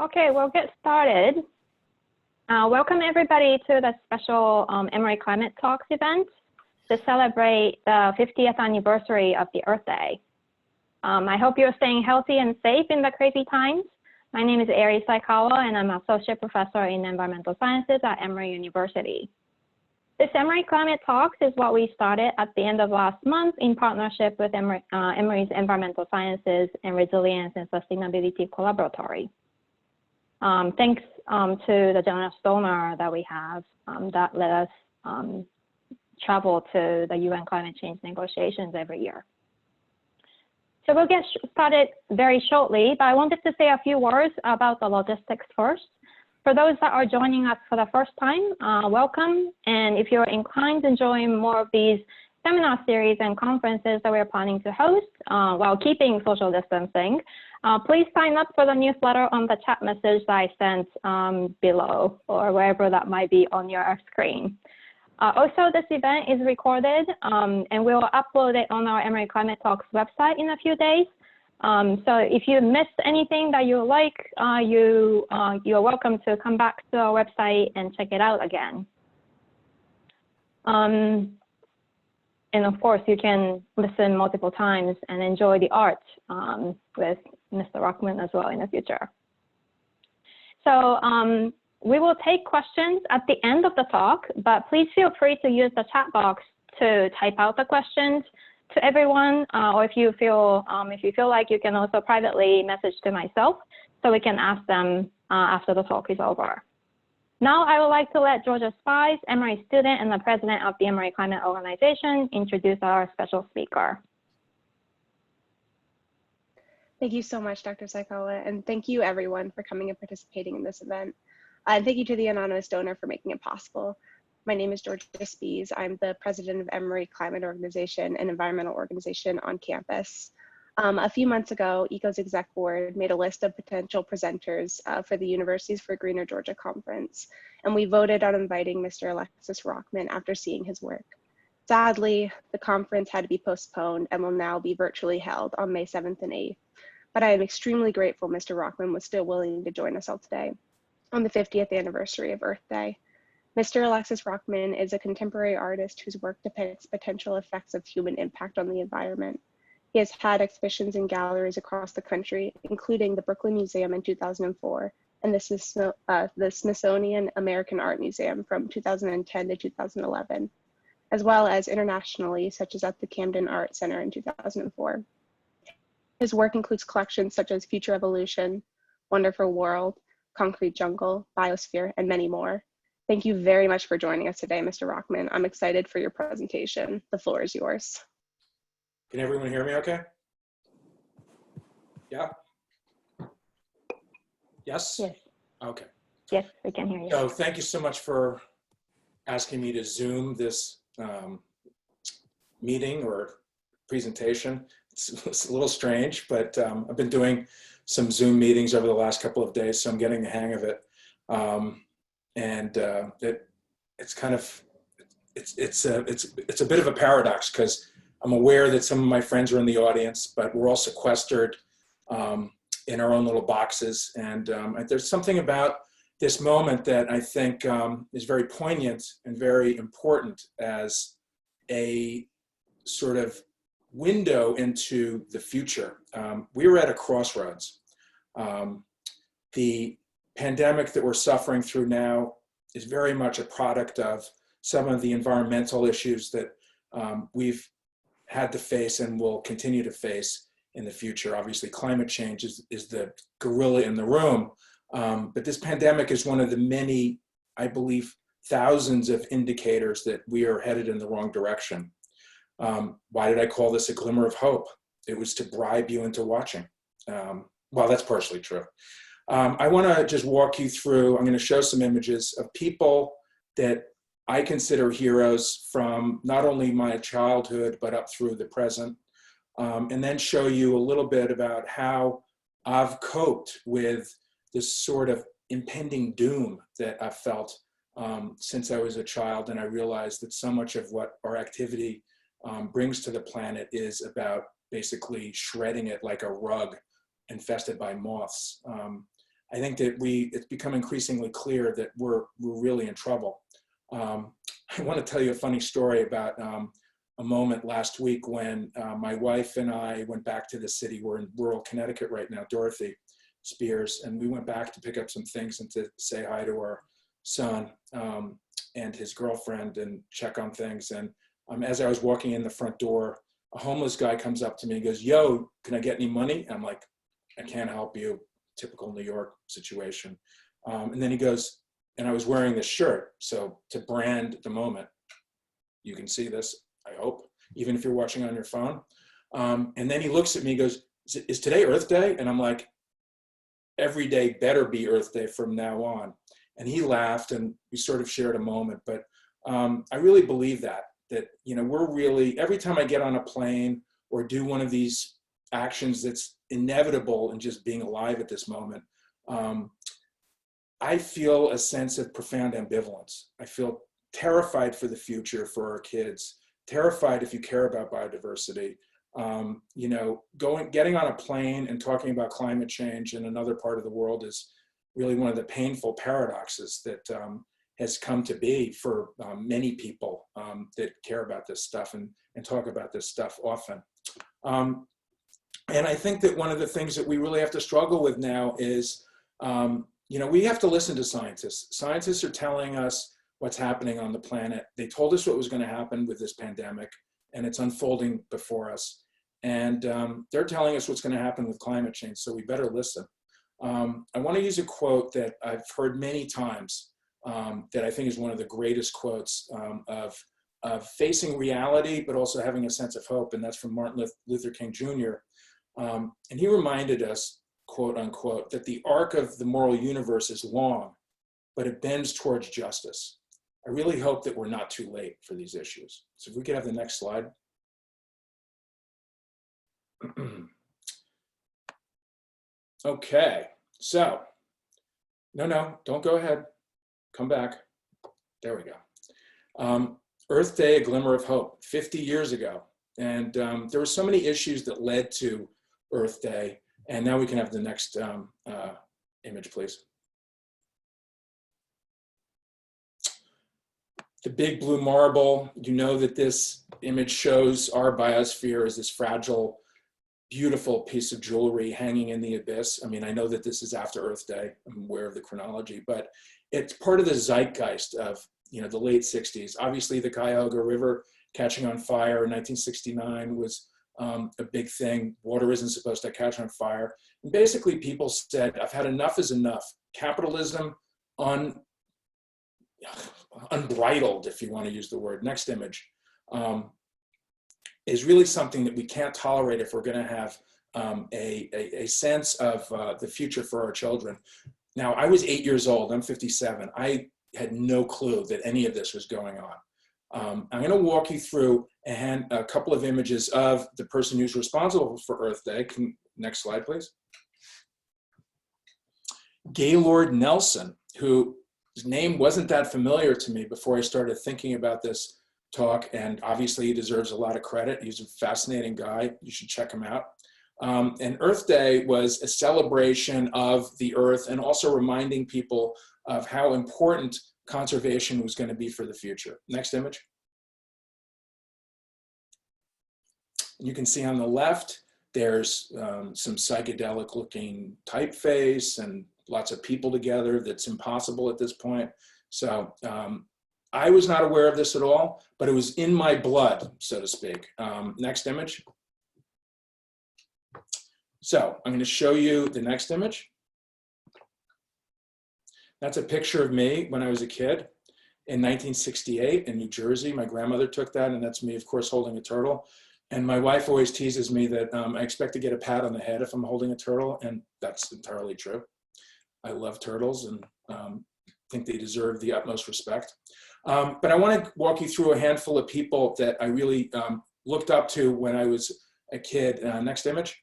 Okay, we'll get started. Welcome everybody to the special Emory Climate Talks event to celebrate the 50th anniversary of the Earth Day. I hope you're staying healthy and safe in the crazy times. My name is Ari Saikawa, and I'm an associate professor in environmental sciences at Emory University. This Emory Climate Talks is what we started at the end of last month in partnership with Emory's Environmental Sciences and Resilience and Sustainability Collaboratory. Thanks to the generous donor that we have that let us travel to the UN climate change negotiations every year. So we'll get started very shortly, but I wanted to say a few words about the logistics first. For those that are joining us for the first time, welcome. And if you're inclined to join more of these seminar series and conferences that we're planning to host while keeping social distancing, please sign up for the newsletter on the chat message that I sent below or wherever that might be on your screen. Also, this event is recorded and we'll upload it on our Emory Climate Talks website in a few days. So if you missed anything that you like, you're welcome to come back to our website and check it out again. And of course, you can listen multiple times and enjoy the art with Mr. Rockman as well in the future. So we will take questions at the end of the talk, but please feel free to use the chat box to type out the questions to everyone, or if you feel like you can also privately message to myself so we can ask them after the talk is over. Now I would like to let Georgia Spies, Emory student and the president of the Emory Climate Organization, introduce our special speaker. Thank you so much, Dr. Saikawa, and thank you everyone for coming and participating in this event. And thank you to the anonymous donor for making it possible. My name is Georgia Spies. I'm the president of Emory Climate Organization, an environmental organization on campus. A few months ago, ECO's exec board made a list of potential presenters for the Universities for Greener Georgia conference, and we voted on inviting Mr. Alexis Rockman after seeing his work. Sadly, the conference had to be postponed and will now be virtually held on May 7th and 8th, but I am extremely grateful Mr. Rockman was still willing to join us all today on the 50th anniversary of Earth Day. Mr. Alexis Rockman is a contemporary artist whose work depicts potential effects of human impact on the environment. He has had exhibitions in galleries across the country, including the Brooklyn Museum in 2004 and the Smithsonian American Art Museum from 2010 to 2011, as well as internationally, such as at the Camden Art Center in 2004. His work includes collections such as Future Evolution, Wonderful World, Concrete Jungle, Biosphere, and many more. Thank you very much for joining us today, Mr. Rockman. I'm excited for your presentation. The floor is yours. Can everyone hear me okay? Yeah? Yes? Yes. Okay. Yes, we can hear you. So thank you so much for asking me to Zoom this meeting or presentation. It's a little strange, but I've been doing some Zoom meetings over the last couple of days, so I'm getting the hang of it. It's a bit of a paradox because I'm aware that some of my friends are in the audience, but we're all sequestered in our own little boxes. And there's something about this moment that I think is very poignant and very important as a sort of window into the future. We are at a crossroads. The pandemic that we're suffering through now is very much a product of some of the environmental issues that we've had to face and will continue to face in the future. Obviously, climate change is the gorilla in the room, but this pandemic is one of the many, I believe, thousands of indicators that we are headed in the wrong direction. Why did I call this a glimmer of hope? It was to bribe you into watching. Well, that's partially true. I want to just walk you through, I'm going to show some images of people that I consider heroes from not only my childhood, but up through the present, and then show you a little bit about how I've coped with this sort of impending doom that I've felt since I was a child, and I realized that so much of what our activity brings to the planet is about basically shredding it like a rug infested by moths. I think that it's become increasingly clear that we're really in trouble. I want to tell you a funny story about a moment last week when my wife and I went back to the city. We're in rural Connecticut right now, Dorothy Spears, and we went back to pick up some things and to say hi to our son and his girlfriend and check on things. And as I was walking in the front door, a homeless guy comes up to me and goes, "Yo, can I get any money?" I'm like, "I can't help you." Typical New York situation. And then he goes, and I was wearing this shirt, so to brand the moment, you can see this, I hope, even if you're watching on your phone. And then he looks at me and goes, "Is today Earth Day?" And I'm like, "Every day better be Earth Day from now on." And he laughed and we sort of shared a moment, but I really believe that, you know, we're really, every time I get on a plane or do one of these actions that's inevitable in just being alive at this moment, I feel a sense of profound ambivalence. I feel terrified for the future for our kids, terrified if you care about biodiversity. You know, getting on a plane and talking about climate change in another part of the world is really one of the painful paradoxes that has come to be for many people that care about this stuff and talk about this stuff often. And I think that one of the things that we really have to struggle with now is, you know, we have to listen to scientists. Scientists are telling us what's happening on the planet. They told us what was going to happen with this pandemic, and it's unfolding before us. And they're telling us what's going to happen with climate change, so we better listen. I want to use a quote that I've heard many times that I think is one of the greatest quotes of facing reality, but also having a sense of hope, and that's from Martin Luther King Jr. And he reminded us, quote unquote, that the arc of the moral universe is long, but it bends towards justice. I really hope that we're not too late for these issues. So if we could have the next slide. Okay, so, no, don't go ahead. Come back. There we go. Earth Day, a glimmer of hope, 50 years ago. And there were so many issues that led to Earth Day. And now we can have the next image, please. The big blue marble, you know that this image shows our biosphere as this fragile, beautiful piece of jewelry hanging in the abyss. I mean, I know that this is after Earth Day. I'm aware of the chronology, but it's part of the zeitgeist of, you know, the late 60s. Obviously, the Cuyahoga River catching on fire in 1969 was a big thing. Water isn't supposed to catch on fire. And basically, people said, "I've had enough is enough." Capitalism, unbridled, if you want to use the word. Next image. Is really something that we can't tolerate if we're going to have a sense of the future for our children. Now, I was 8 years old. I'm 57. I had no clue that any of this was going on. I'm going to walk you through a couple of images of the person who's responsible for Earth Day. Next slide, please. Gaylord Nelson, whose name wasn't that familiar to me before I started thinking about this talk, and obviously he deserves a lot of credit. He's a fascinating guy. You should check him out. And Earth Day was a celebration of the Earth and also reminding people of how important conservation was going to be for the future. Next image. You can see on the left, there's some psychedelic looking typeface and lots of people together. That's impossible at this point. So I was not aware of this at all, but it was in my blood, so to speak. Next image. So I'm going to show you the next image. That's a picture of me when I was a kid in 1968 in New Jersey. My grandmother took that, and that's me, of course, holding a turtle. And my wife always teases me that I expect to get a pat on the head if I'm holding a turtle, and that's entirely true. I love turtles and think they deserve the utmost respect. But I want to walk you through a handful of people that I really looked up to when I was a kid. Next image.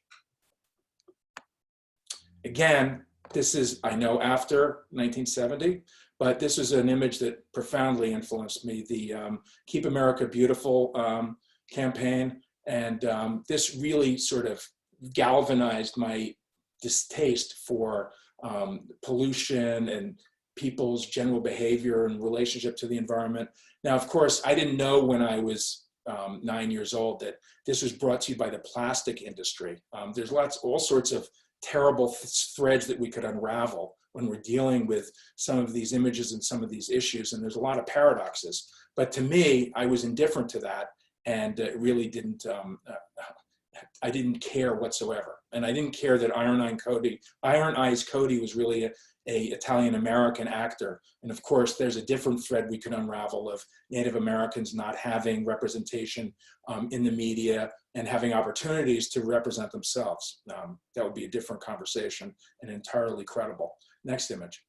Again, this is, I know, after 1970, but this is an image that profoundly influenced me, the Keep America Beautiful campaign. And this really sort of galvanized my distaste for pollution and people's general behavior and relationship to the environment. Now, of course, I didn't know when I was 9 years old that this was brought to you by the plastic industry. There's all sorts of terrible threads that we could unravel when we're dealing with some of these images and some of these issues, and there's a lot of paradoxes. But to me, I was indifferent to that, and it really didn't, I didn't care whatsoever. And I didn't care that Iron Eyes Cody was really a Italian-American actor. And of course, there's a different thread we could unravel of Native Americans not having representation in the media and having opportunities to represent themselves. That would be a different conversation and entirely credible. Next image.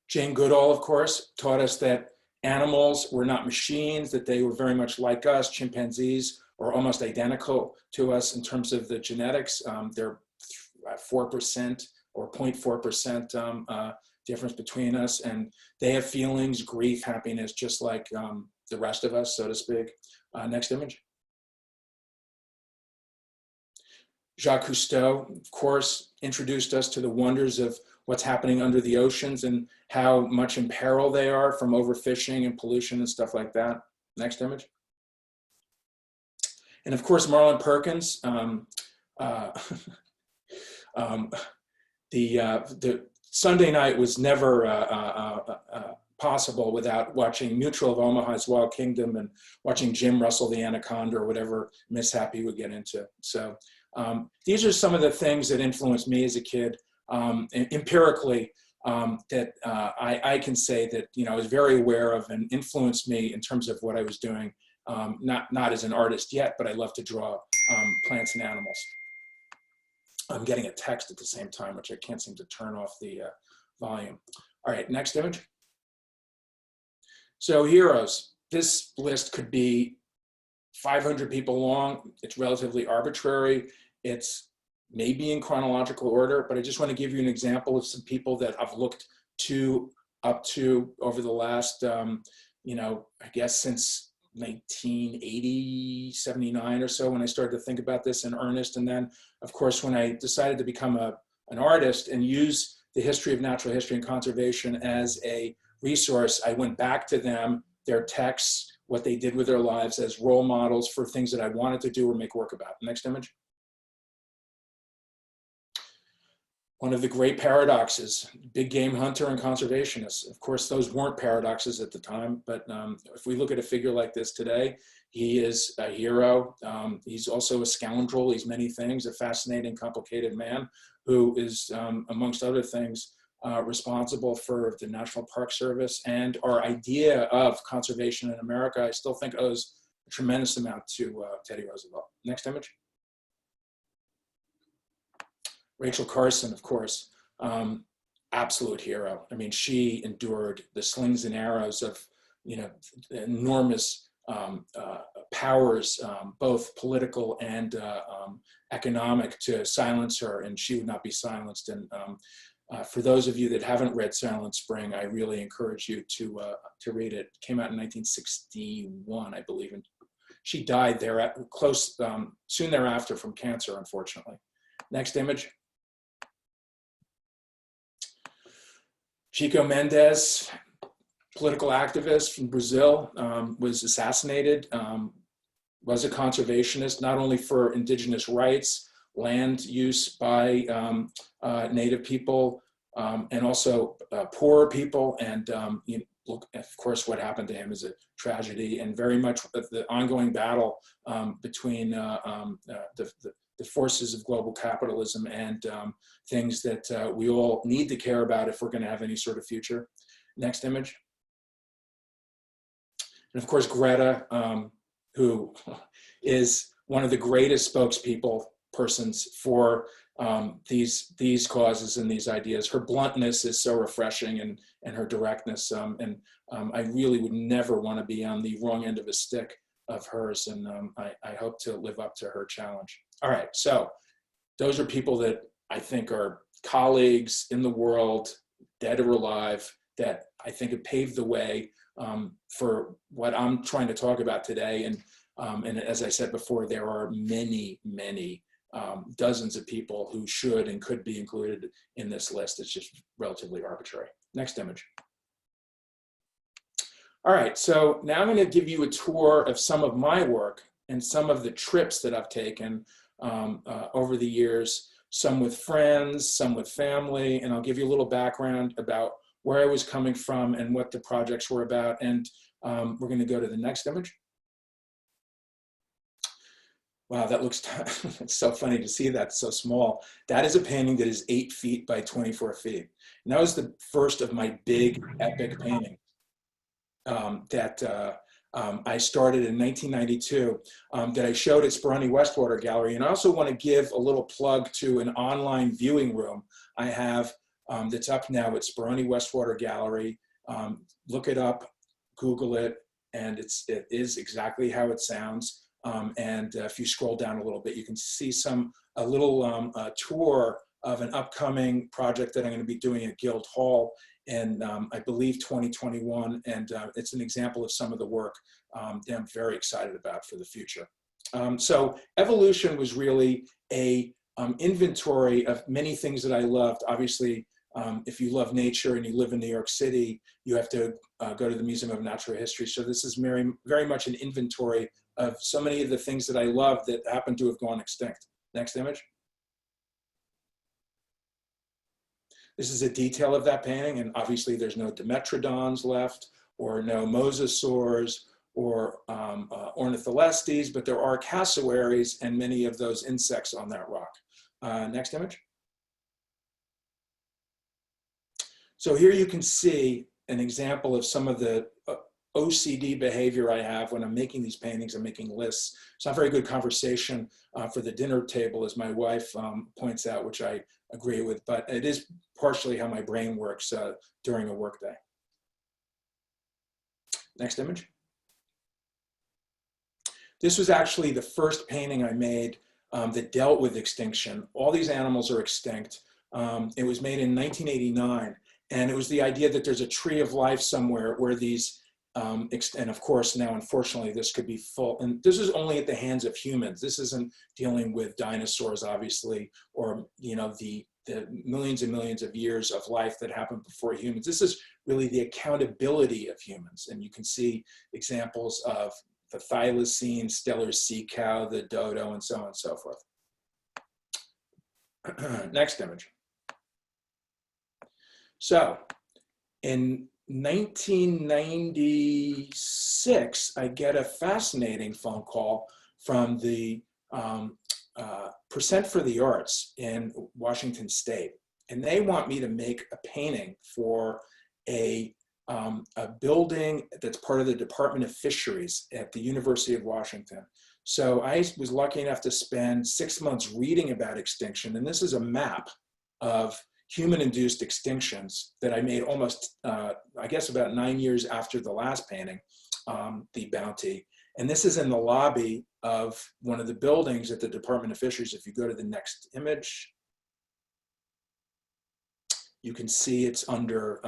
Jane Goodall, of course, taught us that animals were not machines, that they were very much like us. Chimpanzees are almost identical to us in terms of the genetics. They're 4% or 0.4% difference between us, and they have feelings, grief, happiness, just like the rest of us, so to speak. Next image. Jacques Cousteau, of course, introduced us to the wonders of what's happening under the oceans and how much in peril they are from overfishing and pollution and stuff like that. Next image. And of course, Marlon Perkins, the Sunday night was never possible without watching Mutual of Omaha's Wild Kingdom and watching Jim Russell the Anaconda or whatever mishap he would get into. So these are some of the things that influenced me as a kid. Empirically, that I can say that I was very aware of and influenced me in terms of what I was doing. Not as an artist yet, but I love to draw plants and animals. I'm getting a text at the same time, which I can't seem to turn off the volume. All right, next image. So heroes. This list could be 500 people long. It's relatively arbitrary. It's maybe in chronological order, but I just want to give you an example of some people that I've looked up to over the last, I guess since 1980, 79 or so, when I started to think about this in earnest. And then, of course, when I decided to become an artist and use the history of natural history and conservation as a resource, I went back to them, their texts, what they did with their lives as role models for things that I wanted to do or make work about. Next image. One of the great paradoxes, big game hunter and conservationist. Of course, those weren't paradoxes at the time, but if we look at a figure like this today, he is a hero. He's also a scoundrel. He's many things, a fascinating, complicated man who is, amongst other things, responsible for the National Park Service, and our idea of conservation in America, I still think owes a tremendous amount to Teddy Roosevelt. Next image. Rachel Carson, of course, absolute hero. I mean, she endured the slings and arrows of, enormous powers, both political and economic, to silence her, and she would not be silenced. And for those of you that haven't read Silent Spring, I really encourage you to read it. It came out in 1961, I believe, and she died there soon thereafter from cancer, unfortunately. Next image. Chico Mendes, political activist from Brazil, was assassinated, was a conservationist, not only for indigenous rights, land use by Native people, and also poorer people. And look, of course, what happened to him is a tragedy, and very much the ongoing battle between the forces of global capitalism and things that we all need to care about if we're going to have any sort of future. Next image. And of course, Greta, who is one of the greatest spokespersons for these causes and these ideas. Her bluntness is so refreshing, and her directness. I really would never want to be on the wrong end of a stick of hers, and I hope to live up to her challenge. All right, so those are people that I think are colleagues in the world, dead or alive, that I think have paved the way for what I'm trying to talk about today. And as I said before, there are many, many dozens of people who should and could be included in this list. It's just relatively arbitrary. Next image. All right, so now I'm going to give you a tour of some of my work and some of the trips that I've taken over the years, some with friends, some with family, and I'll give you a little background about where I was coming from and what the projects were about. And we're going to go to the next image. Wow, that looks, it's so funny to see that so small. That is a painting that is 8 feet by 24 feet. And that was the first of my big epic paintings that I started in 1992 that I showed at Speroni Westwater Gallery. And I also want to give a little plug to an online viewing room I have that's up now at Speroni Westwater Gallery. Look it up, Google it, and it is exactly how it sounds. And if you scroll down a little bit, you can see a little tour of an upcoming project that I'm going to be doing at Guild Hall in, I believe, 2021. And it's an example of some of the work that I'm very excited about for the future. So evolution was really a inventory of many things that I loved. Obviously, if you love nature and you live in New York City, you have to go to the Museum of Natural History. So this is very much an inventory of so many of the things that I love that happen to have gone extinct. Next image. This is a detail of that painting, and obviously there's no Dimetrodons left, or no mosasaurs, or ornitholestes, but there are cassowaries and many of those insects on that rock. Next image. So here you can see an example of some of the OCD behavior I have when I'm making these paintings. I'm making lists. It's not very good conversation for the dinner table, as my wife points out, which I agree with, but it is partially how my brain works during a workday. Next image. This was actually the first painting I made that dealt with extinction. All these animals are extinct. It was made in 1989, and it was the idea that there's a tree of life somewhere where these and of course now, unfortunately, this could be full, and this is only at the hands of humans. This isn't dealing with dinosaurs, obviously, or the millions and millions of years of life that happened before humans. This is really the accountability of humans, and you can see examples of the thylacine, stellar sea cow, the dodo, and so on and so forth. Next image. So, in 1996, I get a fascinating phone call from the Percent for the Arts in Washington State. And they want me to make a painting for a building that's part of the Department of Fisheries at the University of Washington. So I was lucky enough to spend 6 months reading about extinction. And this is a map of human-induced extinctions that I made almost, I guess about 9 years after the last painting, The Bounty. And this is in the lobby of one of the buildings at the Department of Fisheries. If you go to the next image, you can see it's under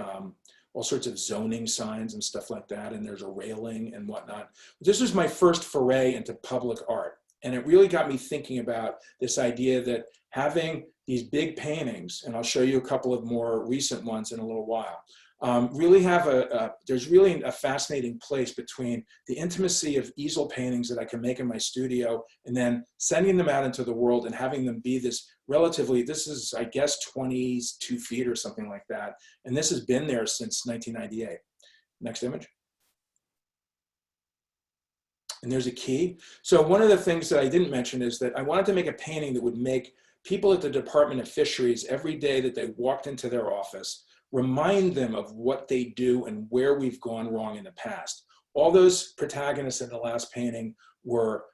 all sorts of zoning signs and stuff like that, and there's a railing and whatnot. This was my first foray into public art, and it really got me thinking about this idea that having these big paintings, and I'll show you a couple of more recent ones in a little while, really have there's really a fascinating place between the intimacy of easel paintings that I can make in my studio and then sending them out into the world and having them be this relatively, this is, I guess, 22 feet or something like that. And this has been there since 1998. Next image. And there's a key. So one of the things that I didn't mention is that I wanted to make a painting that would make people at the Department of Fisheries, every day that they walked into their office, remind them of what they do and where we've gone wrong in the past. All those protagonists in the last painting were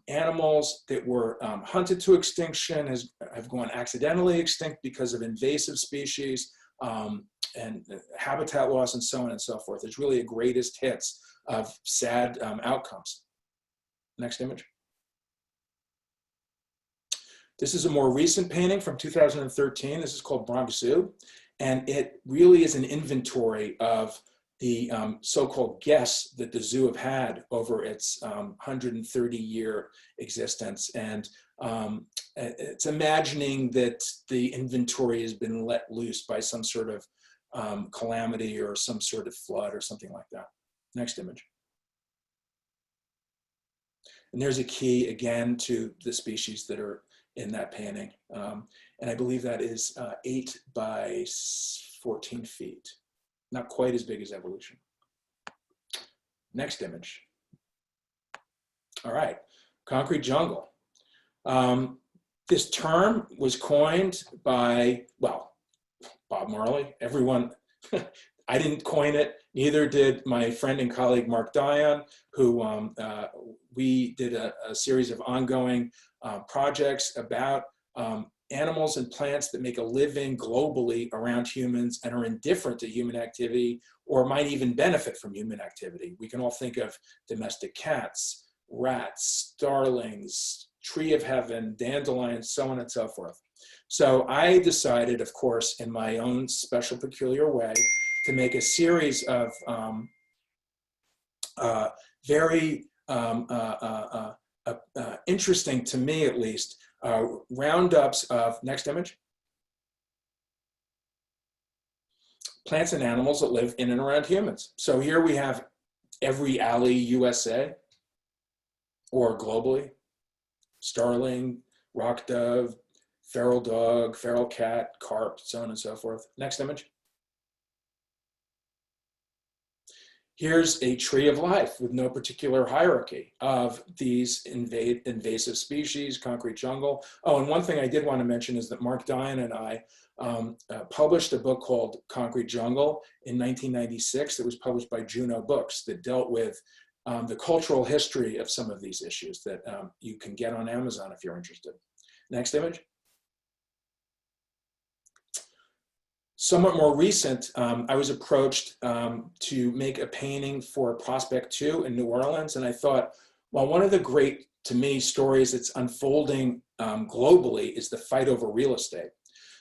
animals that were hunted to extinction, have gone accidentally extinct because of invasive species and habitat loss and so on and so forth. It's really a greatest hits of sad outcomes. Next image. This is a more recent painting from 2013. This is called Bronx Zoo. And it really is an inventory of the so-called guests that the zoo have had over its 130-year existence. And It's imagining that the inventory has been let loose by some sort of calamity or some sort of flood or something like that. Next image. And there's a key again to the species that are in that painting. And I believe that is 8 by 14 feet. Not quite as big as evolution. Next image. All right, concrete jungle. This term was coined by, well, Bob Marley, everyone. I didn't coin it, neither did my friend and colleague Mark Dion, who we did a series of ongoing projects about animals and plants that make a living globally around humans and are indifferent to human activity or might even benefit from human activity. We can all think of domestic cats, rats, starlings, tree of heaven, dandelions, so on and so forth. So I decided, of course, in my own special, peculiar way, to make a series of very interesting, to me at least, roundups of, next image, plants and animals that live in and around humans. So here we have every alley USA or globally, starling, rock dove, feral dog, feral cat, carp, so on and so forth. Next image. Here's a tree of life with no particular hierarchy of these invasive species, concrete jungle. Oh, and one thing I did want to mention is that Mark Dion and I published a book called Concrete Jungle in 1996 that was published by Juno Books that dealt with the cultural history of some of these issues that you can get on Amazon if you're interested. Next image. Somewhat more recent, I was approached to make a painting for Prospect 2 in New Orleans, and I thought, well, one of the great, to me, stories that's unfolding globally is the fight over real estate.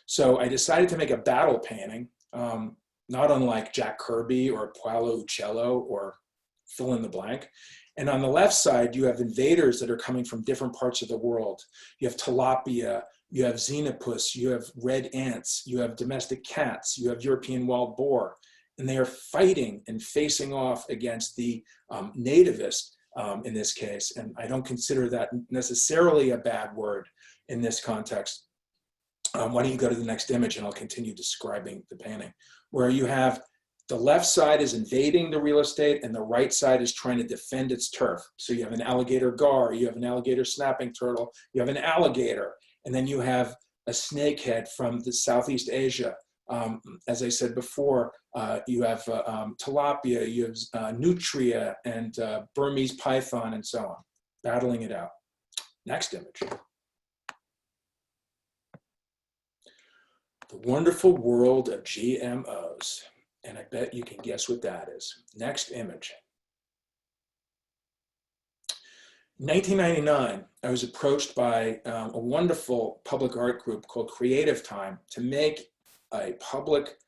So I decided to make a battle painting, not unlike Jack Kirby or Paolo Uccello or fill in the blank. And on the left side, you have invaders that are coming from different parts of the world. You have tilapia, you have xenopus, you have red ants, you have domestic cats, you have European wild boar, and they are fighting and facing off against the nativist in this case. And I don't consider that necessarily a bad word in this context. Why don't you go to the next image and I'll continue describing the painting, where you have the left side is invading the real estate and the right side is trying to defend its turf. So you have an alligator gar, you have an alligator snapping turtle, you have an alligator, and then you have a snakehead from the Southeast Asia. As I said before, you have tilapia, you have nutria and Burmese python and so on, battling it out. Next image. The wonderful world of GMOs. And I bet you can guess what that is. Next image. In 1999, I was approached by a wonderful public art group called Creative Time to make a public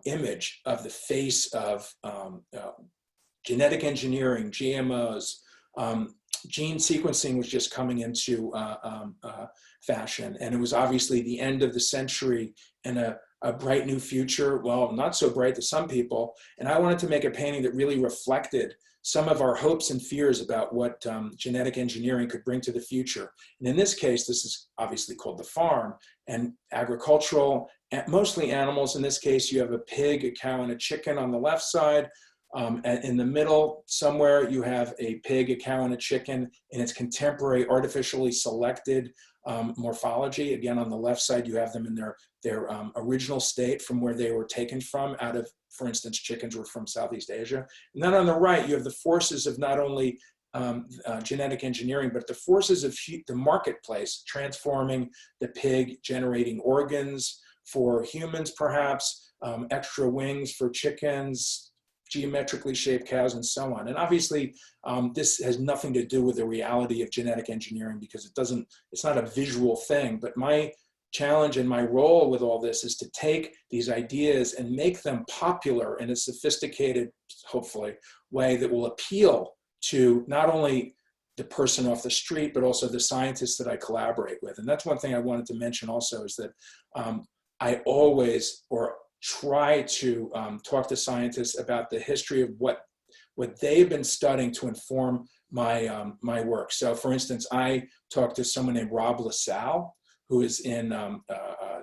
image of the face of genetic engineering, GMOs. Gene sequencing was just coming into fashion, and it was obviously the end of the century and a bright new future. Well, not so bright to some people. And I wanted to make a painting that really reflected some of our hopes and fears about what genetic engineering could bring to the future. And in this case, this is obviously called the farm, and agricultural, mostly animals. In this case, you have a pig, a cow, and a chicken on the left side. In the middle, somewhere, you have a pig, a cow, and a chicken in its contemporary artificially selected morphology. Again, on the left side, you have them in their original state from where they were taken from out of, for instance, chickens were from Southeast Asia. And then on the right, you have the forces of not only genetic engineering, but the forces of the marketplace, transforming the pig, generating organs for humans, perhaps, extra wings for chickens, geometrically shaped cows, and so on. And obviously, this has nothing to do with the reality of genetic engineering because it's not a visual thing. But my challenge and my role with all this is to take these ideas and make them popular in a sophisticated, hopefully, way that will appeal to not only the person off the street, but also the scientists that I collaborate with. And that's one thing I wanted to mention also, is that I always, or try to talk to scientists about the history of what they've been studying to inform my, my work. So for instance, I talked to someone named Rob LaSalle, who is in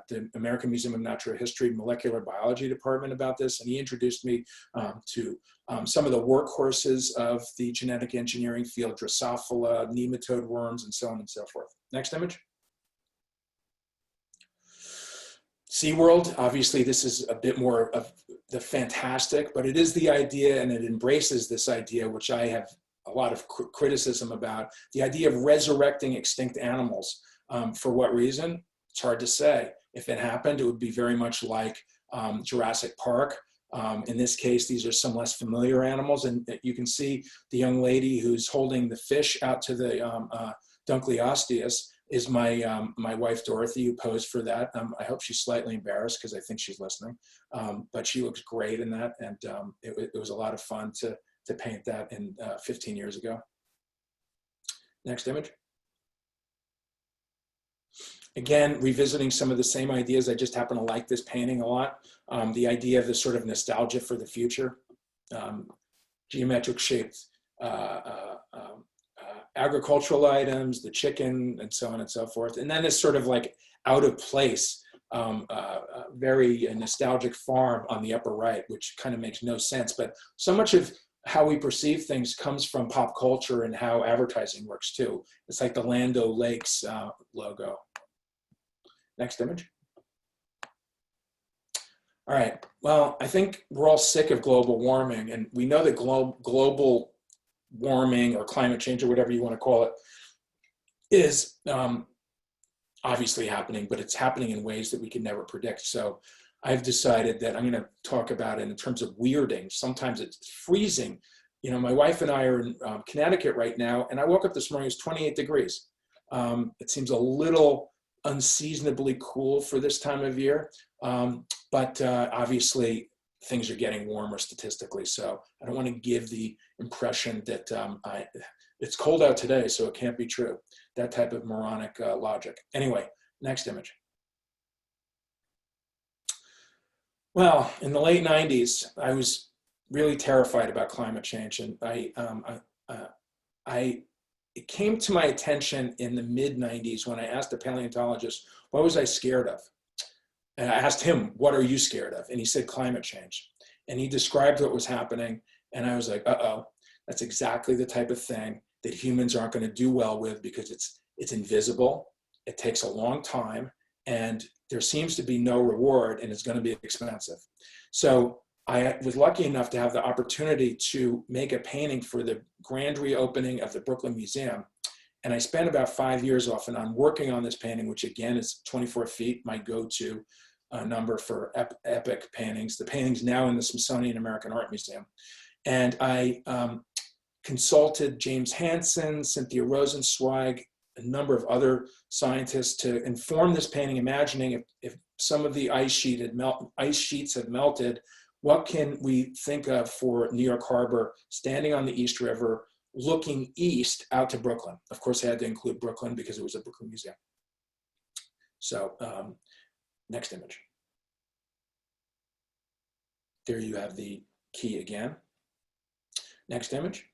the American Museum of Natural History Molecular Biology Department about this. And he introduced me to some of the workhorses of the genetic engineering field, Drosophila, nematode worms, and so on and so forth. Next image. SeaWorld, obviously this is a bit more of the fantastic, but it is the idea, and it embraces this idea, which I have a lot of criticism about, the idea of resurrecting extinct animals. For what reason? It's hard to say. If it happened, it would be very much like Jurassic Park. In this case, these are some less familiar animals, and you can see the young lady who's holding the fish out to the Dunkleosteus is my my wife Dorothy, who posed for that. I hope she's slightly embarrassed because I think she's listening, but she looks great in that, and it was a lot of fun to paint that in 15 years ago. Next image. Again, revisiting some of the same ideas. I just happen to like this painting a lot. The idea of this sort of nostalgia for the future, geometric shaped agricultural items, the chicken, and so on and so forth. And then this sort of like out of place, very nostalgic farm on the upper right, which kind of makes no sense. But so much of how we perceive things comes from pop culture and how advertising works too. It's like the Land O'Lakes logo. Next image. All right, well, I think we're all sick of global warming, and we know that global warming or climate change, or whatever you want to call it, is obviously happening, but it's happening in ways that we can never predict. So I've decided that I'm going to talk about it in terms of weirding. Sometimes it's freezing. You know, my wife and I are in Connecticut right now, and I woke up this morning, it's 28 degrees. It seems a little unseasonably cool for this time of year, but obviously things are getting warmer statistically, so I don't want to give the impression that it's cold out today, so it can't be true. That type of moronic logic. Anyway, next image. Well, in the late 90s, I was really terrified about climate change, and it came to my attention in the mid-90s when I asked a paleontologist, what was I scared of? And I asked him, what are you scared of? And he said, climate change. And he described what was happening. And I was like, uh-oh, that's exactly the type of thing that humans aren't going to do well with, because it's invisible, it takes a long time, and there seems to be no reward, and it's going to be expensive. So I was lucky enough to have the opportunity to make a painting for the grand reopening of the Brooklyn Museum. And I spent about 5 years off and on working on this painting, which again is 24 feet, my go-to number for epic paintings. The painting's now in the Smithsonian American Art Museum. And I consulted James Hansen, Cynthia Rosenzweig, a number of other scientists to inform this painting, imagining if some of the ice sheets had melted, what can we think of for New York Harbor, standing on the East River, looking east out to Brooklyn? Of course, I had to include Brooklyn because it was a Brooklyn museum. So next image. There you have the key again. Next image.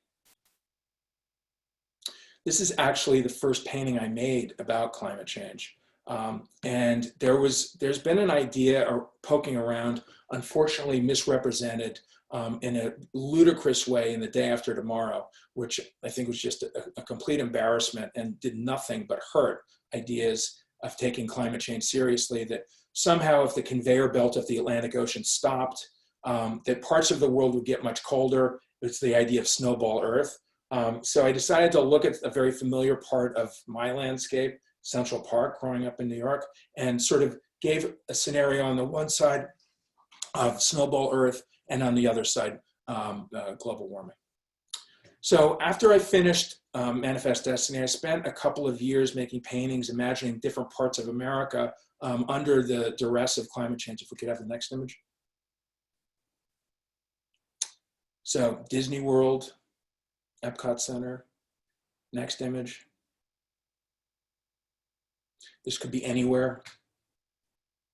This is actually the first painting I made about climate change. And there's been an idea poking around, unfortunately misrepresented in a ludicrous way in The Day After Tomorrow, which I think was just a complete embarrassment and did nothing but hurt ideas of taking climate change seriously, that somehow if the conveyor belt of the Atlantic Ocean stopped, that parts of the world would get much colder. It's the idea of snowball Earth. So I decided to look at a very familiar part of my landscape, Central Park, growing up in New York, and sort of gave a scenario on the one side of snowball Earth and on the other side, global warming. So after I finished Manifest Destiny, I spent a couple of years making paintings, imagining different parts of America under the duress of climate change. If we could have the next image. So Disney World, Epcot Center, Next image. This could be anywhere.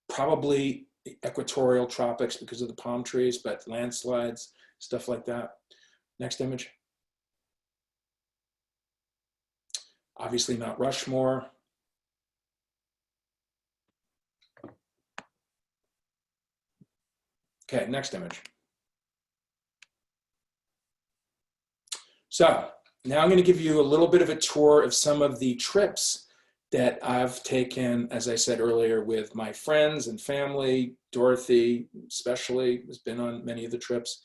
Probably the equatorial tropics because of the palm trees, but landslides, stuff like that. Next image. Obviously Mount Rushmore. Okay, next image. So now I'm going to give you a little bit of a tour of some of the trips that I've taken, as I said earlier, with my friends and family. Dorothy especially has been on many of the trips.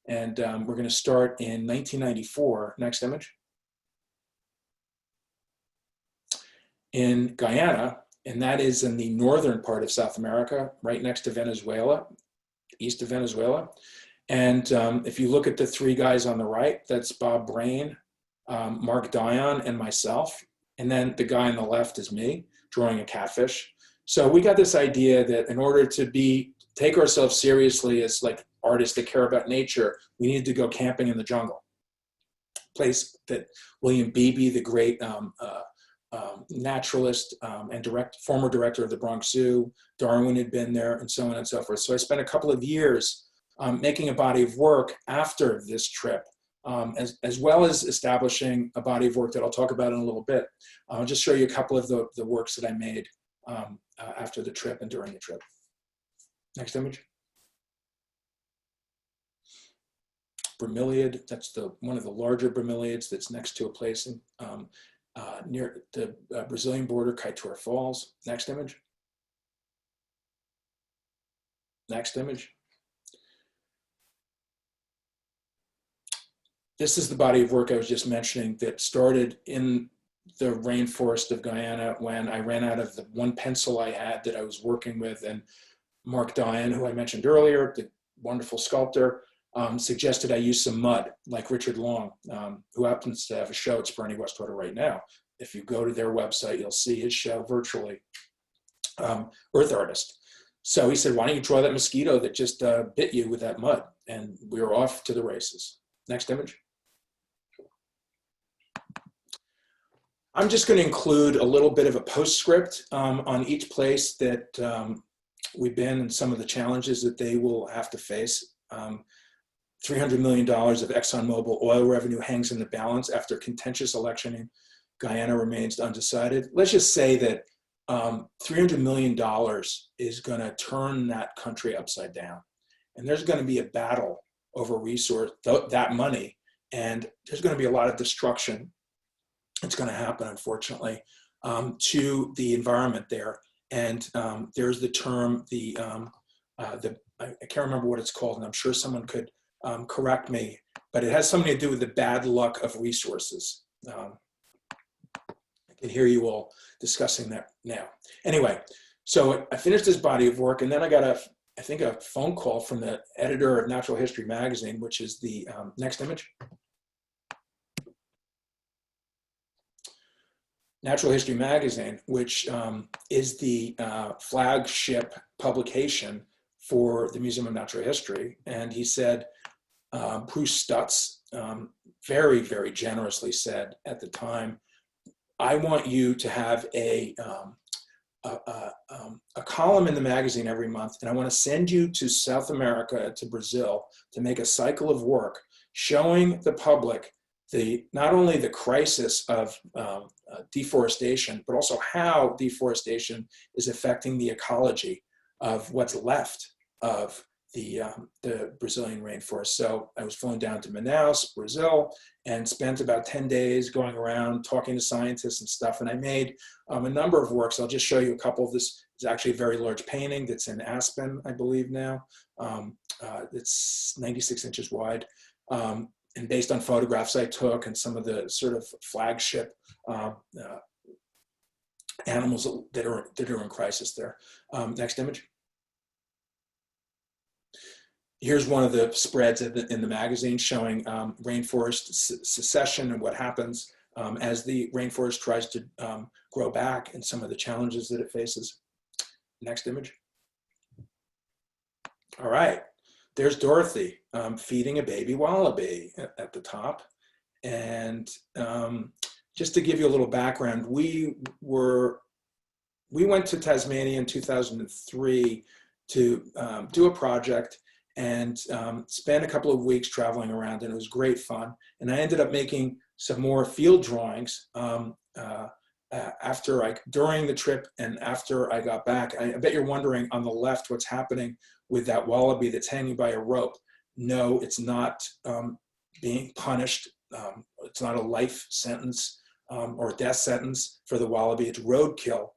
And we're going to start in 1994. Next image. In Guyana, and that is in the northern part of South America, right next to Venezuela, east of Venezuela. And if you look at the three guys on the right, that's Bob Brain, Mark Dion, and myself. And then the guy on the left is me, drawing a catfish. So we got this idea that in order to take ourselves seriously as like artists that care about nature, we needed to go camping in the jungle. Place that William Beebe, the great naturalist and former director of the Bronx Zoo, Darwin had been there, and so on and so forth. So I spent a couple of years making a body of work after this trip, as well as establishing a body of work that I'll talk about in a little bit. I'll just show you a couple of the works that I made after the trip and during the trip. Next image. Bromeliad, that's one of the larger bromeliads that's next to a place in, near the Brazilian border, Kaitor Falls. Next image. Next image. This is the body of work I was just mentioning that started in the rainforest of Guyana when I ran out of the one pencil I had that I was working with, and Mark Dion, who I mentioned earlier, the wonderful sculptor, suggested I use some mud, like Richard Long, who happens to have a show at Spurny Westwater right now. If you go to their website, you'll see his show virtually, Earth Artist. So he said, why don't you draw that mosquito that just bit you with that mud? And we were off to the races. Next image. I'm just going to include a little bit of a postscript on each place that we've been and some of the challenges that they will have to face. $300 million of ExxonMobil oil revenue hangs in the balance after contentious electioning. Guyana remains undecided. Let's just say that $300 million is going to turn that country upside down. And there's going to be a battle over that money. And there's going to be a lot of destruction. It's going to happen, unfortunately, to the environment there. And there's the term, I can't remember what it's called, and I'm sure someone could correct me, but it has something to do with the bad luck of resources. I can hear you all discussing that now. Anyway, so I finished this body of work, and then I got I think a phone call from the editor of Natural History magazine, which is the next image. Natural History magazine, which is the flagship publication for the Museum of Natural History. And he said, Bruce Stutz very, very generously said at the time, I want you to have a column in the magazine every month, and I want to send you to South America, to Brazil, to make a cycle of work showing the public not only the crisis of deforestation, but also how deforestation is affecting the ecology of what's left of the Brazilian rainforest. So I was flown down to Manaus, Brazil, and spent about 10 days going around talking to scientists and stuff. And I made a number of works. I'll just show you a couple of this. It's actually a very large painting that's in Aspen, I believe now. It's 96 inches wide. And based on photographs I took and some of the sort of flagship animals that are in crisis there. Next image. Here's one of the spreads in the magazine showing rainforest secession and what happens as the rainforest tries to grow back and some of the challenges that it faces. Next image. All right, there's Dorothy feeding a baby wallaby at the top. And just to give you a little background, we went to Tasmania in 2003 to do a project and spent a couple of weeks traveling around, and it was great fun. And I ended up making some more field drawings during the trip and after I got back. I bet you're wondering on the left what's happening with that wallaby that's hanging by a rope. No, it's not being punished. It's not a life sentence or a death sentence for the wallaby. It's roadkill.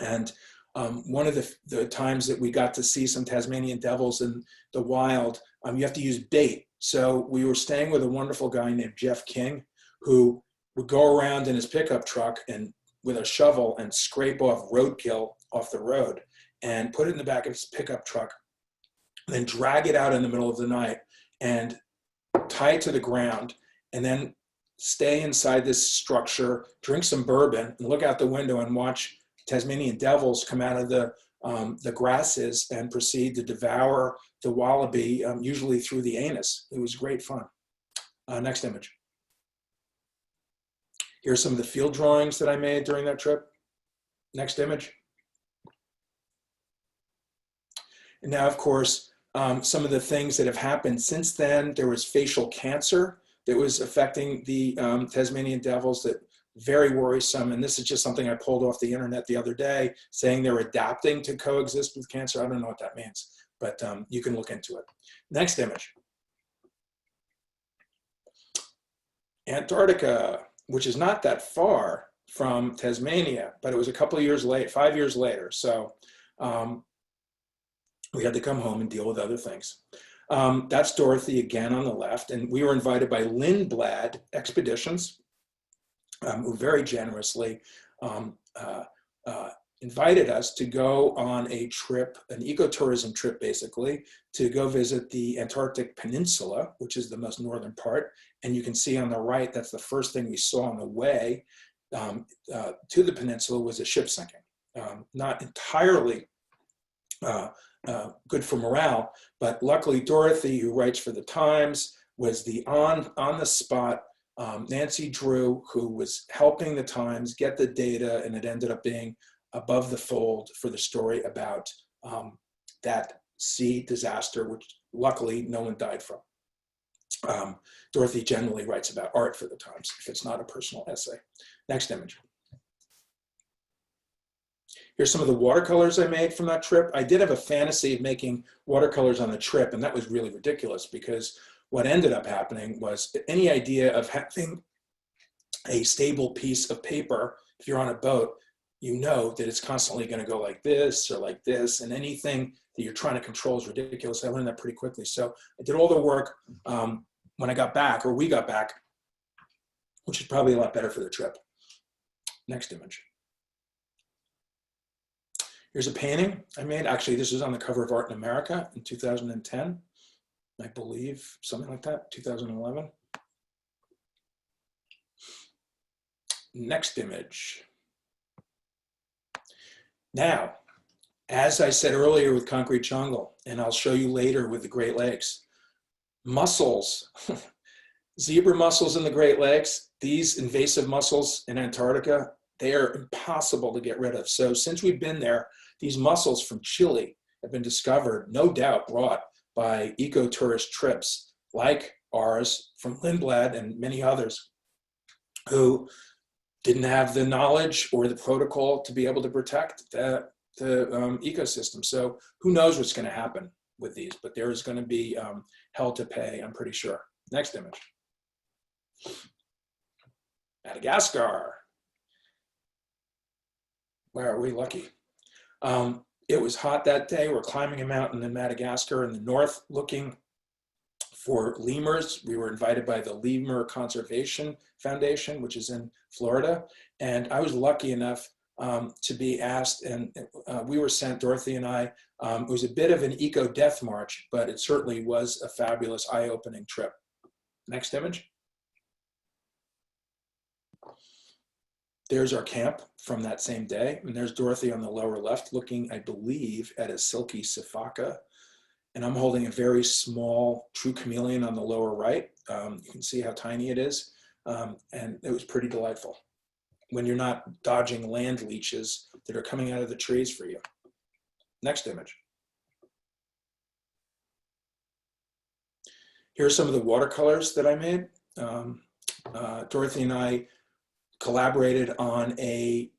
And one of the times that we got to see some Tasmanian devils in the wild, you have to use bait. So we were staying with a wonderful guy named Jeff King, who would go around in his pickup truck and with a shovel and scrape off roadkill off the road and put it in the back of his pickup truck, then drag it out in the middle of the night and tie it to the ground, and then stay inside this structure, drink some bourbon, and look out the window and watch Tasmanian devils come out of the grasses and proceed to devour the wallaby, usually through the anus. It was great fun. Next image. Here's some of the field drawings that I made during that trip. Next image. And now, of course, some of the things that have happened since then. There was facial cancer that was affecting the Tasmanian devils, that very worrisome. And this is just something I pulled off the internet the other day, saying they're adapting to coexist with cancer. I don't know what that means, but you can look into it. Next image. Antarctica, which is not that far from Tasmania, but it was a couple of years late, 5 years later. So we had to come home and deal with other things. That's Dorothy again on the left. And we were invited by Lindblad Expeditions, who very generously invited us to go on a trip, an ecotourism trip basically, to go visit the Antarctic Peninsula, which is the most northern part. And you can see on the right, that's the first thing we saw on the way to the peninsula was a ship sinking. Not entirely good for morale, but luckily Dorothy, who writes for the Times, was the on the spot Nancy Drew, who was helping the Times get the data, and it ended up being above the fold for the story about that sea disaster, which luckily no one died from. Dorothy generally writes about art for the Times if it's not a personal essay. Next image. Here's some of the watercolors I made from that trip. I did have a fantasy of making watercolors on the trip, and that was really ridiculous because what ended up happening was any idea of having a stable piece of paper, if you're on a boat, you know that it's constantly going to go like this or like this, and anything that you're trying to control is ridiculous. I learned that pretty quickly. So I did all the work when I got back, or we got back, which is probably a lot better for the trip. Next image. Here's a painting I made. Actually, this was on the cover of Art in America in 2010, I believe, something like that, 2011. Next image. Now, as I said earlier with Concrete Jungle, and I'll show you later with the Great Lakes, mussels, zebra mussels in the Great Lakes, these invasive mussels in Antarctica, they are impossible to get rid of. So since we've been there, these mussels from Chile have been discovered, no doubt brought by eco-tourist trips like ours from Lindblad and many others who didn't have the knowledge or the protocol to be able to protect the ecosystem. So who knows what's going to happen with these, but there is going to be hell to pay, I'm pretty sure. Next image. Madagascar. Wow, are we lucky? It was hot that day. We're climbing a mountain in Madagascar in the north looking for lemurs. We were invited by the Lemur Conservation Foundation, which is in Florida. And I was lucky enough to be asked, and we were sent, Dorothy and I, it was a bit of an eco-death march, but it certainly was a fabulous, eye-opening trip. Next image. There's our camp from that same day. And there's Dorothy on the lower left looking, I believe, at a silky sifaka. And I'm holding a very small true chameleon on the lower right. You can see how tiny it is. And it was pretty delightful when you're not dodging land leeches that are coming out of the trees for you. Next image. Here are some of the watercolors that I made. Dorothy and I collaborated on a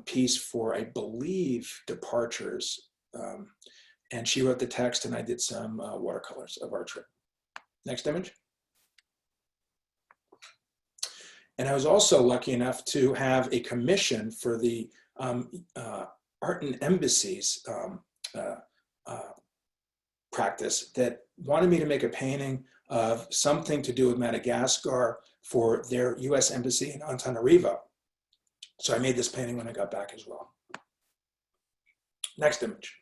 piece for, I believe, Departures. And she wrote the text and I did some watercolors of our trip. Next image. And I was also lucky enough to have a commission for the Art and Embassies practice that wanted me to make a painting of something to do with Madagascar for their US Embassy in Antananarivo. So I made this painting when I got back as well. Next image.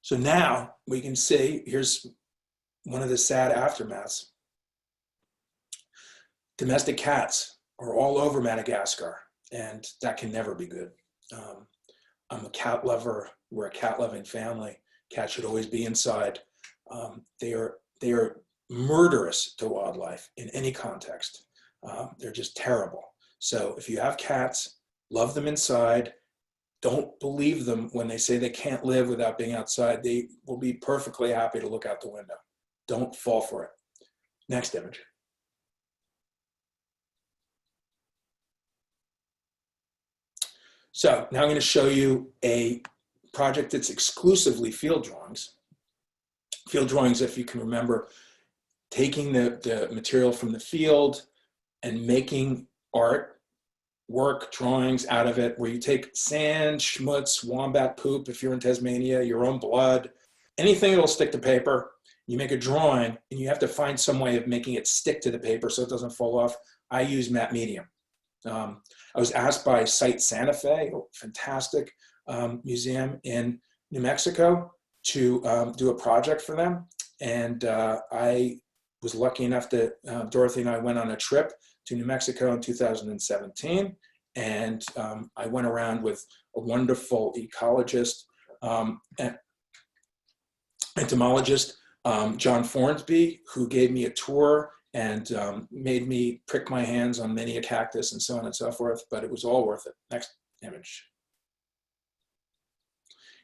So now we can see, here's one of the sad aftermaths. Domestic cats are all over Madagascar, and that can never be good. I'm a cat lover. We're a cat-loving family. Cats should always be inside. They are murderous to wildlife in any context. They're just terrible. So if you have cats, love them inside. Don't believe them when they say they can't live without being outside. They will be perfectly happy to look out the window. Don't fall for it. Next image. So now I'm going to show you a project that's exclusively field drawings. Field drawings, if you can remember, taking the material from the field and making art, work, drawings out of it, where you take sand, schmutz, wombat poop, if you're in Tasmania, your own blood, anything that'll stick to paper. You make a drawing and you have to find some way of making it stick to the paper so it doesn't fall off. I use matte medium. I was asked by Site Santa Fe, a fantastic museum in New Mexico, to do a project for them. And I was lucky enough that Dorothy and I went on a trip to New Mexico in 2017. And I went around with a wonderful ecologist, entomologist, John Fornsby, who gave me a tour and made me prick my hands on many a cactus and so on and so forth, but it was all worth it. Next image.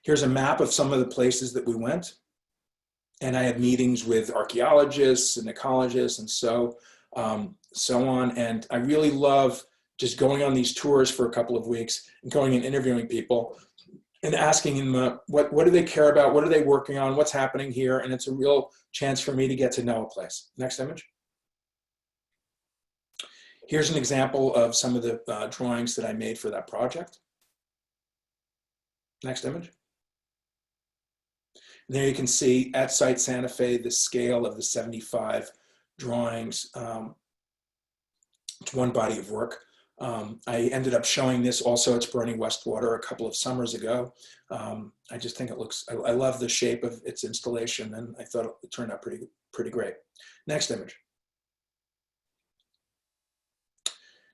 Here's a map of some of the places that we went. And I had meetings with archaeologists and ecologists and so on. And I really love just going on these tours for a couple of weeks and going and interviewing people and asking them what do they care about, what are they working on, what's happening here, and it's a real chance for me to get to know a place. Next image. Here's an example of some of the drawings that I made for that project. Next image. And there you can see at Site Santa Fe the scale of the 75 drawings. It's one body of work. I ended up showing this also at Burning Westwater a couple of summers ago. I just think it looks, I love the shape of its installation, and I thought it turned out pretty great. Next image.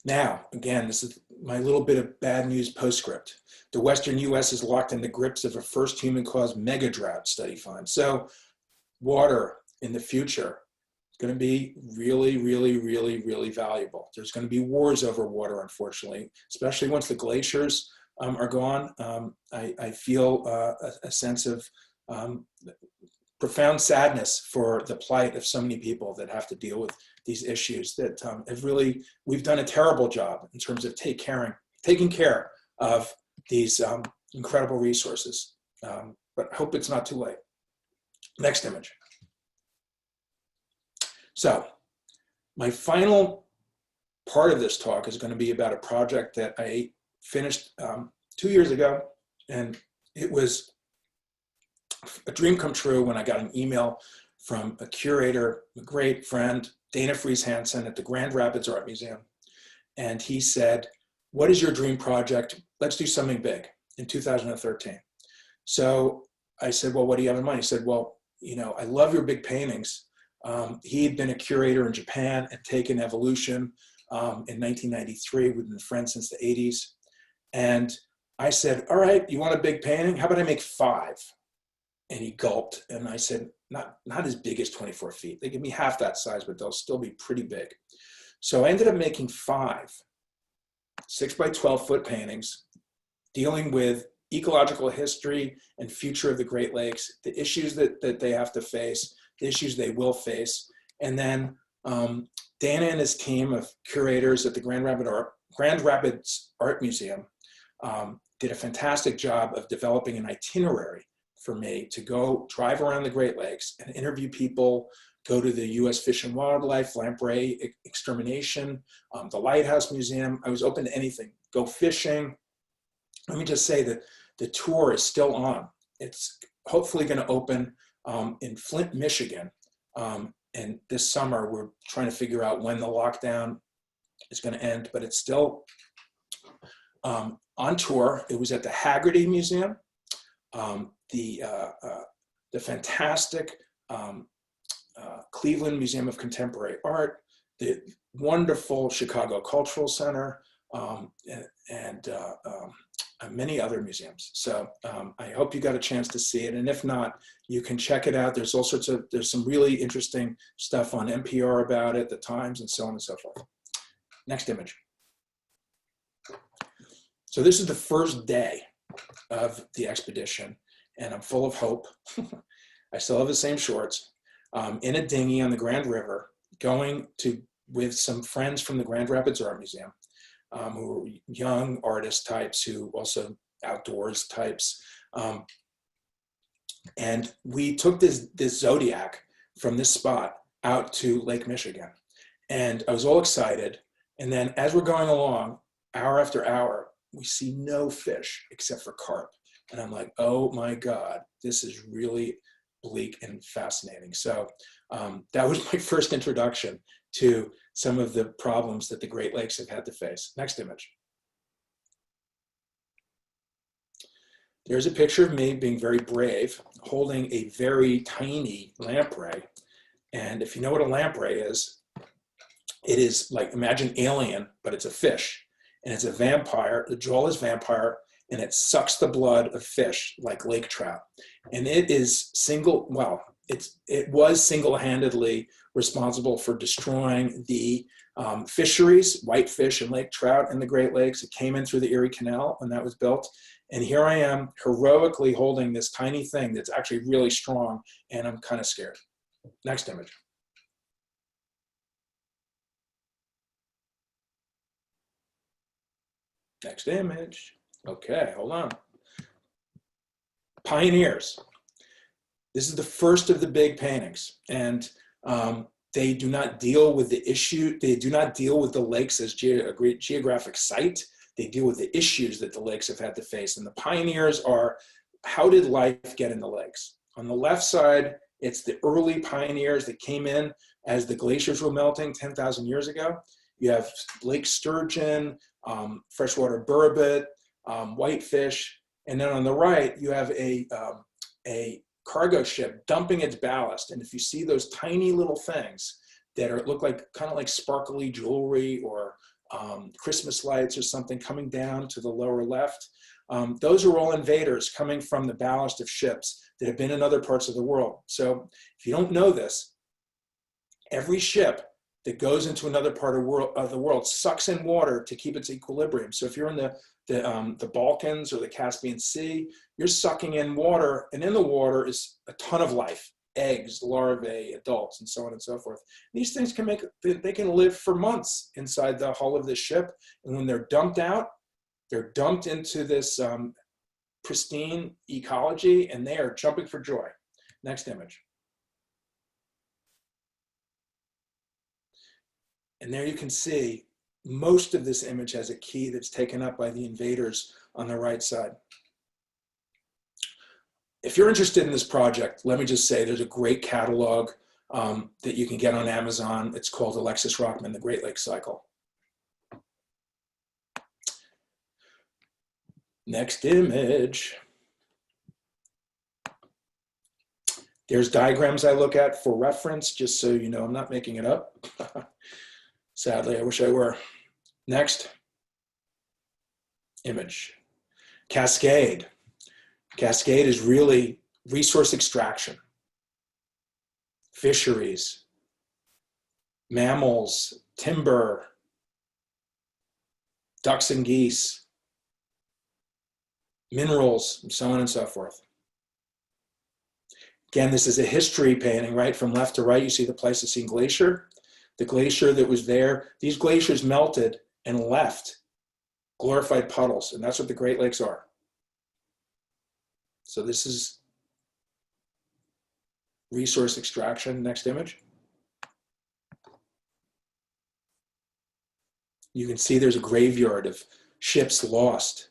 Now, again, this is my little bit of bad news postscript. The Western US is locked in the grips of a first human-caused mega drought, study finds. So water in the future is going to be really, really, really, really valuable. There's going to be wars over water, unfortunately, especially once the glaciers are gone. I feel a sense of profound sadness for the plight of so many people that have to deal with these issues that have really, we've done a terrible job in terms of taking care of these incredible resources. But I hope it's not too late. Next image. So my final part of this talk is going to be about a project that I finished 2 years ago, and it was a dream come true when I got an email from a curator, a great friend, Dana Fries Hansen at the Grand Rapids Art Museum. And he said, what is your dream project? Let's do something big in 2013. So I said, well, what do you have in mind? He said, well, you know, I love your big paintings. He had been a curator in Japan and taken evolution in 1993. We've been friends since the 80s. And I said, all right, you want a big painting? How about I make 5? And he gulped, and I said, not as big as 24 feet. They give me half that size, but they'll still be pretty big. So I ended up making 5 6 by 12 foot paintings dealing with ecological history and future of the Great Lakes, the issues that they have to face, the issues they will face. And then Dana and his team of curators at the Grand Rapids Art Museum did a fantastic job of developing an itinerary for me to go drive around the Great Lakes and interview people, go to the U.S. Fish and Wildlife, lamprey extermination, the Lighthouse Museum. I was open to anything. Go fishing. Let me just say that the tour is still on. It's hopefully going to open in Flint, Michigan. And this summer, we're trying to figure out when the lockdown is going to end, but it's still on tour. It was at the Haggerty Museum, the fantastic Cleveland Museum of Contemporary Art, the wonderful Chicago Cultural Center, and many other museums. So I hope you got a chance to see it. And if not, you can check it out. There's there's some really interesting stuff on NPR about it, the Times, and so on and so forth. Next image. So this is the first day of the expedition, and I'm full of hope. I still have the same shorts, in a dinghy on the Grand River, going with some friends from the Grand Rapids Art Museum, who were young artist types, who also outdoors types. And we took this Zodiac from this spot out to Lake Michigan. And I was all excited. And then as we're going along, hour after hour, we see no fish except for carp. And I'm like, oh my God, this is really bleak and fascinating. So that was my first introduction to some of the problems that the Great Lakes have had to face. Next image. There's a picture of me being very brave, holding a very tiny lamprey. And if you know what a lamprey is, it is like, imagine Alien, but it's a fish. And it's a vampire, the jaw is vampire, and it sucks the blood of fish like lake trout. And it is it was single-handedly responsible for destroying the fisheries, whitefish and lake trout in the Great Lakes. It came in through the Erie Canal when that was built. And here I am heroically holding this tiny thing that's actually really strong, and I'm kind of scared. Next image. Next image. Okay, hold on. Pioneers. This is the first of the big paintings, and they do not deal with the issue. They do not deal with the lakes as a great geographic site. They deal with the issues that the lakes have had to face. And the pioneers are, how did life get in the lakes? On the left side, it's the early pioneers that came in as the glaciers were melting 10,000 years ago. You have Lake Sturgeon, freshwater burbot, whitefish. And then on the right, you have a cargo ship dumping its ballast. And if you see those tiny little things that look like kind of like sparkly jewelry or Christmas lights or something coming down to the lower left, those are all invaders coming from the ballast of ships that have been in other parts of the world. So if you don't know this, every ship that goes into another part of the world sucks in water to keep its equilibrium. So if you're in the Balkans or the Caspian Sea, you're sucking in water, and in the water is a ton of life, eggs, larvae, adults, and so on and so forth. These things they can live for months inside the hull of the ship, and when they're dumped out, they're dumped into this pristine ecology, and they are jumping for joy. Next image. And there you can see most of this image has a key that's taken up by the invaders on the right side. If you're interested in this project, let me just say there's a great catalog that you can get on Amazon. It's called Alexis Rockman, The Great Lakes Cycle. Next image. There's diagrams I look at for reference, just so you know I'm not making it up. Sadly, I wish I were. Next image. Cascade. Cascade is really resource extraction, fisheries, mammals, timber, ducks and geese, minerals, and so on and so forth. Again, this is a history painting, right? From left to right, you see the Pleistocene glacier. The glacier that was there, these glaciers melted and left glorified puddles, and that's what the Great Lakes are. So this is resource extraction. Next image. You can see there's a graveyard of ships lost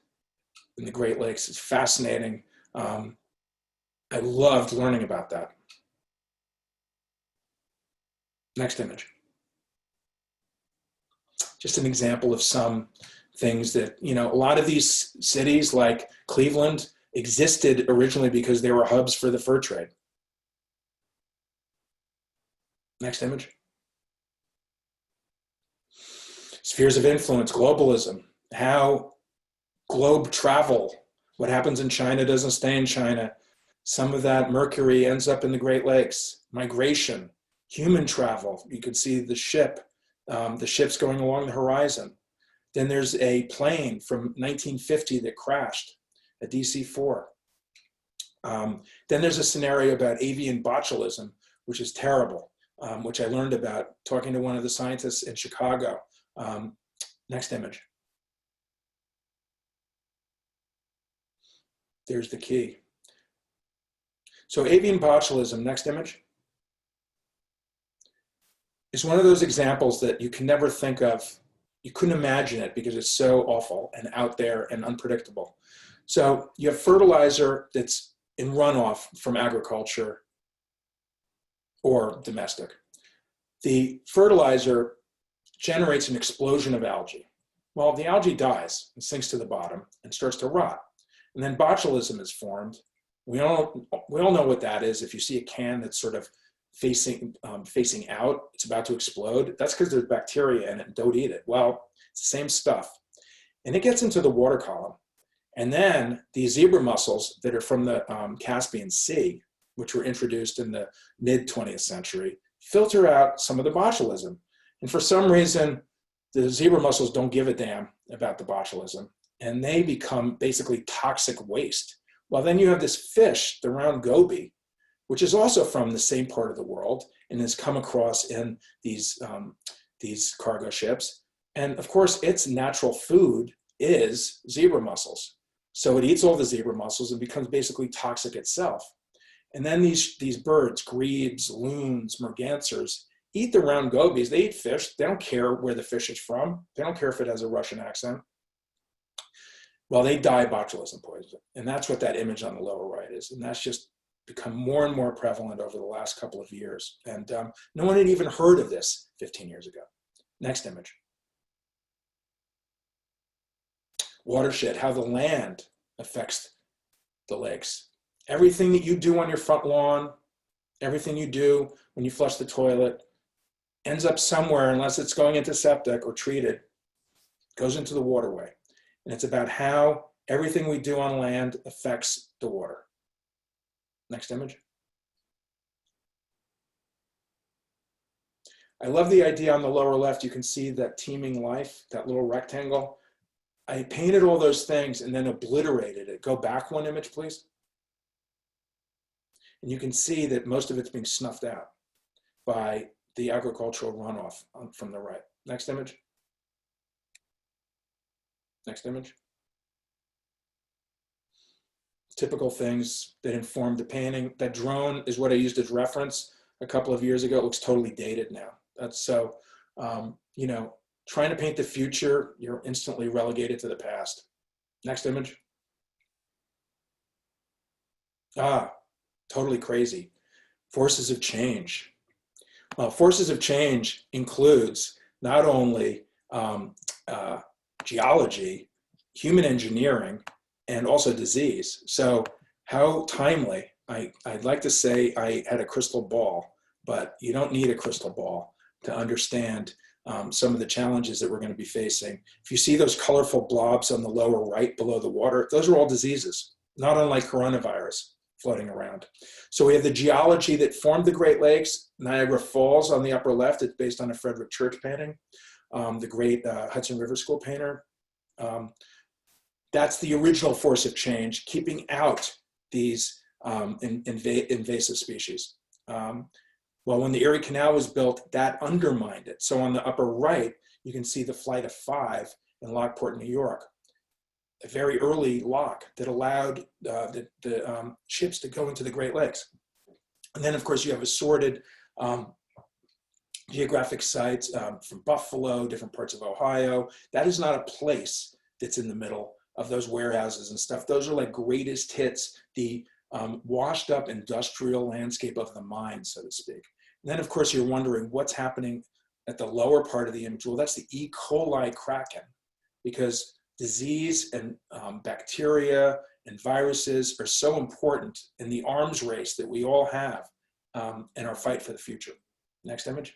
in the Great Lakes. It's fascinating. I loved learning about that. Next image. Just an example of some things that, you know, a lot of these cities like Cleveland existed originally because they were hubs for the fur trade. Next image. Spheres of influence, globalism, how globe travel, what happens in China doesn't stay in China. Some of that mercury ends up in the Great Lakes. Migration, human travel. You can see the ships going along the horizon. Then there's a plane from 1950 that crashed, a DC-4. Then there's a scenario about avian botulism, which is terrible, which I learned about talking to one of the scientists in Chicago. Next image. There's the key. So avian botulism, next image, is one of those examples that you can never think of. You couldn't imagine it because it's so awful and out there and unpredictable. So you have fertilizer that's in runoff from agriculture or domestic. The fertilizer generates an explosion of algae. Well, the algae dies and sinks to the bottom and starts to rot. And then botulism is formed. We all know what that is. If you see a can that's sort of facing out, it's about to explode. That's because there's bacteria in it. Don't eat it. Well, it's the same stuff. And it gets into the water column. And then these zebra mussels that are from the Caspian Sea, which were introduced in the mid-20th century, filter out some of the botulism. And for some reason, the zebra mussels don't give a damn about the botulism. And they become basically toxic waste. Well, then you have this fish, the round goby, which is also from the same part of the world and has come across in these cargo ships. And of course, its natural food is zebra mussels. So it eats all the zebra mussels and becomes basically toxic itself. And then these birds, grebes, loons, mergansers, eat the round gobies. They eat fish. They don't care where the fish is from. They don't care if it has a Russian accent. Well, they die of botulism poison. And that's what that image on the lower right is. And that's just become more and more prevalent over the last couple of years. And no one had even heard of this 15 years ago. Next image. Watershed, how the land affects the lakes. Everything that you do on your front lawn, everything you do when you flush the toilet, ends up somewhere, unless it's going into septic or treated, goes into the waterway. And it's about how everything we do on land affects the water. Next image. I love the idea on the lower left. You can see that teeming life, that little rectangle. I painted all those things and then obliterated it. Go back one image, please. And you can see that most of it's being snuffed out by the agricultural runoff from the right. Next image. Next image. Typical things that inform the painting. That drone is what I used as reference a couple of years ago. It looks totally dated now. That's so, you know, trying to paint the future, you're instantly relegated to the past. Next image. Totally crazy. Forces of change. Forces of change includes not only geology, human engineering, and also disease. So how timely. I'd like to say I had a crystal ball, but you don't need a crystal ball to understand some of the challenges that we're going to be facing. If you see those colorful blobs on the lower right below the water, those are all diseases, not unlike coronavirus. floating around. So we have the geology that formed the Great Lakes. Niagara Falls on the upper left, it's based on a Frederick Church painting, the great Hudson River School painter. That's the original force of change, keeping out these invasive species. Well, when the Erie Canal was built, that undermined it. So on the upper right, you can see the Flight of 5 in Lockport, New York, a very early lock that allowed the ships to go into the Great Lakes. And then, of course, you have assorted geographic sites from Buffalo, different parts of Ohio. That is not a place that's in the middle of those warehouses and stuff. Those are like greatest hits, the washed up industrial landscape of the mine, so to speak. And then, of course, you're wondering what's happening at the lower part of the image. Well, that's the E. coli kraken, because disease and bacteria and viruses are so important in the arms race that we all have in our fight for the future. Next image.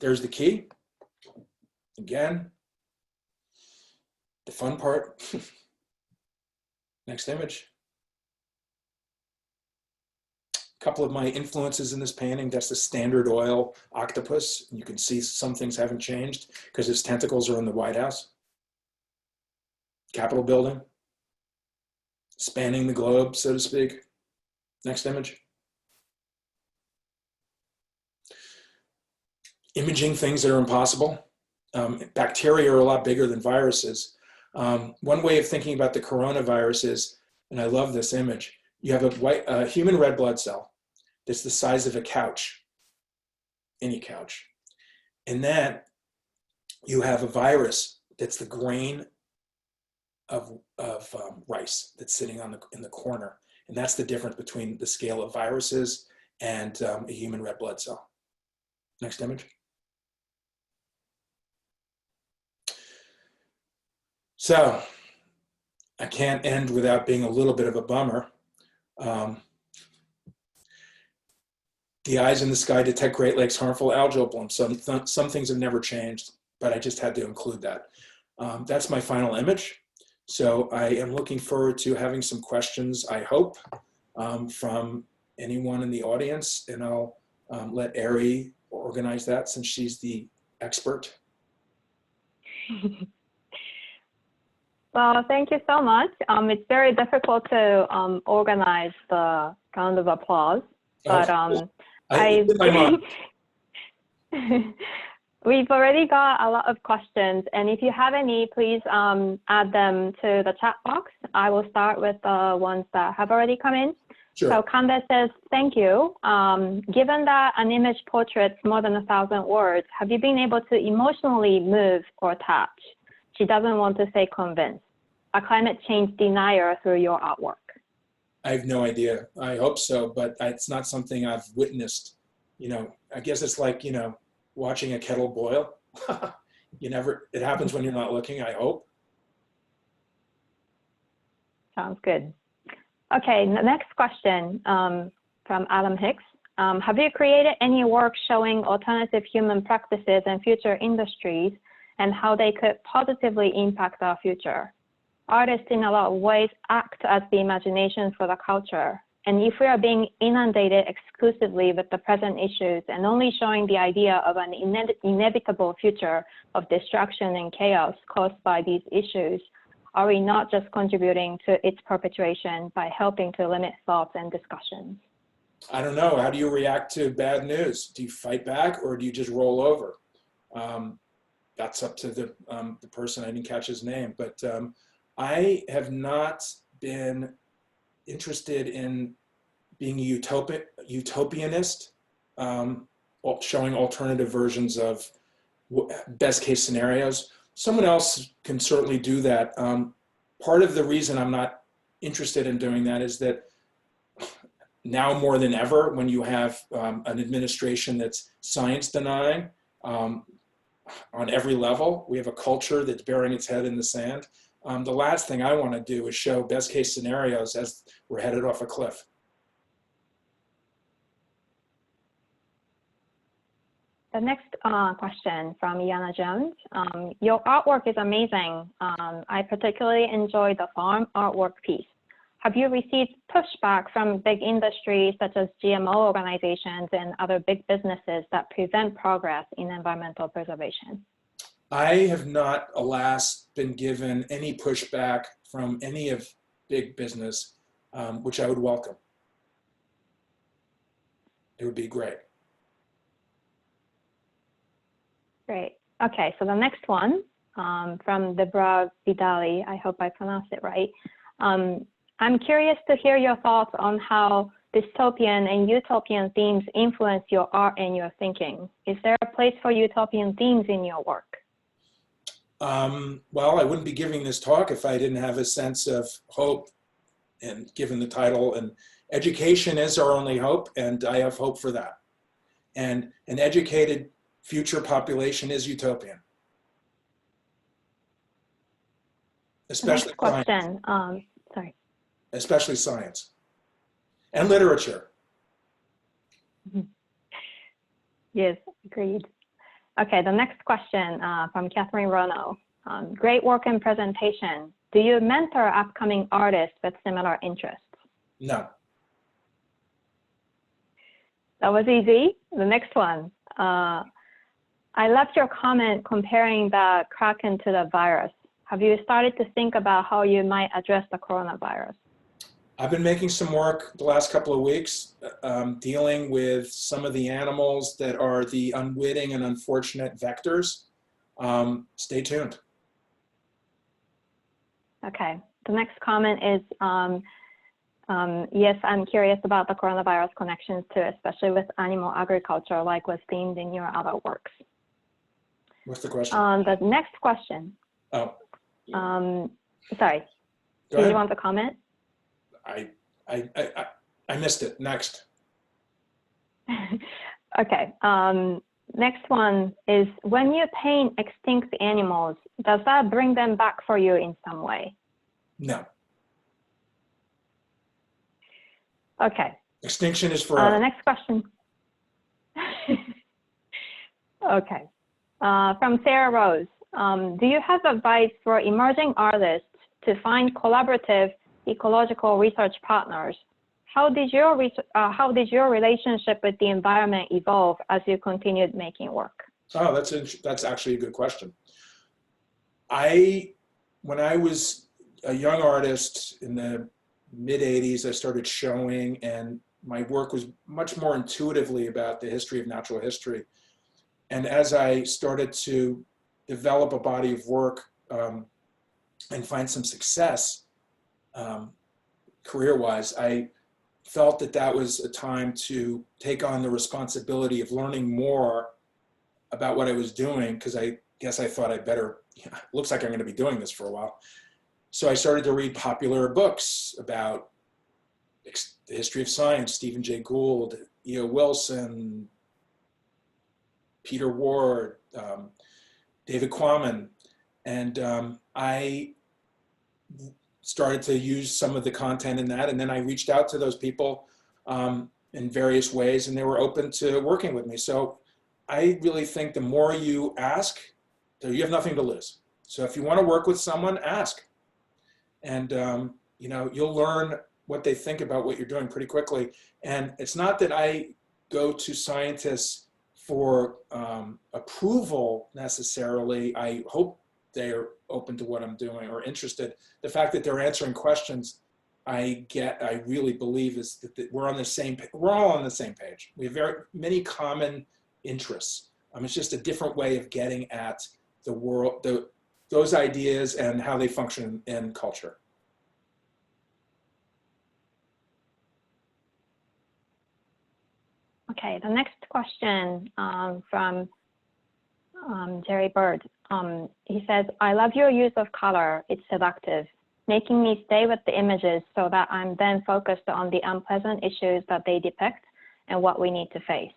There's the key. Again, the fun part. Next image. A couple of my influences in this painting, that's the Standard Oil octopus. You can see some things haven't changed because its tentacles are in the White House. Capitol building. Spanning the globe, so to speak. Next image. Imaging things that are impossible. Bacteria are a lot bigger than viruses. One way of thinking about the coronavirus is, and I love this image, you have a human red blood cell that's the size of a couch, any couch. And then you have a virus that's the grain of rice that's sitting in the corner. And that's the difference between the scale of viruses and a human red blood cell. Next image. So I can't end without being a little bit of a bummer. The eyes in the sky detect Great Lakes harmful algal bloom. Some things have never changed, but I just had to include that. That's my final image. So I am looking forward to having some questions, I hope, from anyone in the audience, and I'll let Ari organize that since she's the expert. Well, thank you so much. It's very difficult to organize the round of applause, but we've already got a lot of questions, and if you have any, please add them to the chat box. I will start with the ones that have already come in. Sure. So Kanda says, thank you. Given that an image portraits more than 1,000 words, have you been able to emotionally move or touch? She doesn't want to say convince. A climate change denier through your artwork. I have no idea. I hope so, but it's not something I've witnessed. You know, I guess it's like, you know, watching a kettle boil. It happens when you're not looking, I hope. Sounds good. Okay, the next question from Adam Hicks. Have you created any work showing alternative human practices and future industries and how they could positively impact our future? Artists in a lot of ways act as the imagination for the culture. And if we are being inundated exclusively with the present issues and only showing the idea of an inevitable future of destruction and chaos caused by these issues, are we not just contributing to its perpetuation by helping to limit thoughts and discussions? I don't know. How do you react to bad news? Do you fight back or do you just roll over? That's up to the person. I didn't catch his name, but I have not been interested in being a utopianist, showing alternative versions of best case scenarios. Someone else can certainly do that. Part of the reason I'm not interested in doing that is that now more than ever, when you have an administration that's science denying on every level, we have a culture that's burying its head in the sand. The last thing I want to do is show best case scenarios as we're headed off a cliff. The next question from Yana Jones. Your artwork is amazing. I particularly enjoyed the farm artwork piece. Have you received pushback from big industries such as GMO organizations and other big businesses that prevent progress in environmental preservation? I have not, alas, been given any pushback from any of big business, which I would welcome. It would be great. Great. Okay, so the next one from Debra Vidali, I hope I pronounced it right. I'm curious to hear your thoughts on how dystopian and utopian themes influence your art and your thinking. Is there a place for utopian themes in your work? Well, I wouldn't be giving this talk if I didn't have a sense of hope, and given the title, and education is our only hope, and I have hope for that. And an educated future population is utopian. Especially next question, sorry. Especially science and literature. Yes, agreed. Okay, the next question from Catherine Rono. Great work and presentation. Do you mentor upcoming artists with similar interests? No. That was easy. The next one. I loved your comment comparing the Kraken to the virus. Have you started to think about how you might address the coronavirus? I've been making some work the last couple of weeks dealing with some of the animals that are the unwitting and unfortunate vectors. Stay tuned. Okay, the next comment is, yes, I'm curious about the coronavirus connections too, especially with animal agriculture, like was themed in your other works. What's the question? The next question. Oh. Sorry, did you want to comment? I missed it. Next. Okay. Next one is, when you paint extinct animals, does that bring them back for you in some way? No. Okay. Extinction is forever. The next question. Okay. From Sarah Rose. Do you have advice for emerging artists to find collaborative ecological research partners? How did your relationship with the environment evolve as you continued making work? Oh, that's actually a good question. When I was a young artist in the mid-'80s, I started showing, and my work was much more intuitively about the history of natural history. And as I started to develop a body of work and find some success career-wise, I felt that that was a time to take on the responsibility of learning more about what I was doing, because I guess I thought I better, looks like I'm going to be doing this for a while. So I started to read popular books about the history of science, Stephen Jay Gould, E.O. Wilson, Peter Ward, David Quammen, and I started to use some of the content in that, and then I reached out to those people in various ways, and they were open to working with me. So I really think the more you ask, you have nothing to lose. So if you want to work with someone, ask, and you know, you'll learn what they think about what you're doing pretty quickly. And it's not that I go to scientists for approval necessarily. I hope they're open to what I'm doing or interested. The fact that they're answering questions, I really believe is that we're on the same. We're all on the same page. We have very many common interests. It's just a different way of getting at the world, those ideas and how they function in culture. Okay, the next question from Jerry Bird. He says, I love your use of color. It's seductive, making me stay with the images so that I'm then focused on the unpleasant issues that they depict and what we need to face.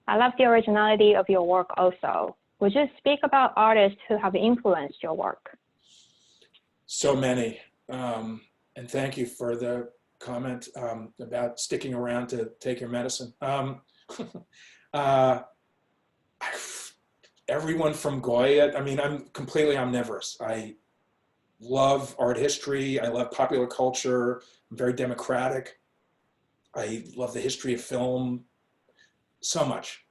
I love the originality of your work also. Would you speak about artists who have influenced your work? So many, and thank you for the comment about sticking around to take your medicine. everyone from Goya. I mean, I'm completely omnivorous. I love art history. I love popular culture. I'm very democratic. I love the history of film so much.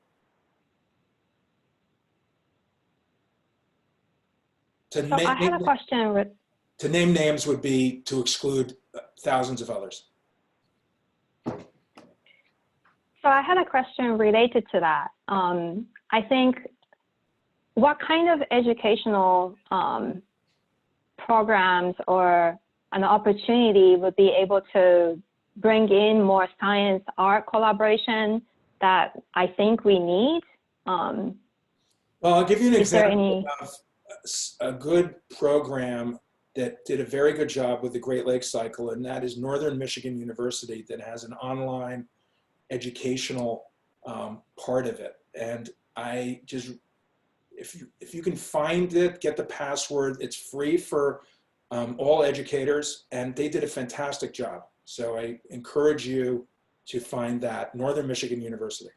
So I had a question. To name names would be to exclude thousands of others. So I had a question related to that. I think, what kind of educational programs or an opportunity would be able to bring in more science art collaboration that I think we need? Well, I'll give you an example of a good program that did a very good job with the Great Lakes Cycle, and that is Northern Michigan University, that has an online educational part of it. And I just, if you can find it, get the password. It's free for all educators, and they did a fantastic job. So I encourage you to find that, Northern Michigan University.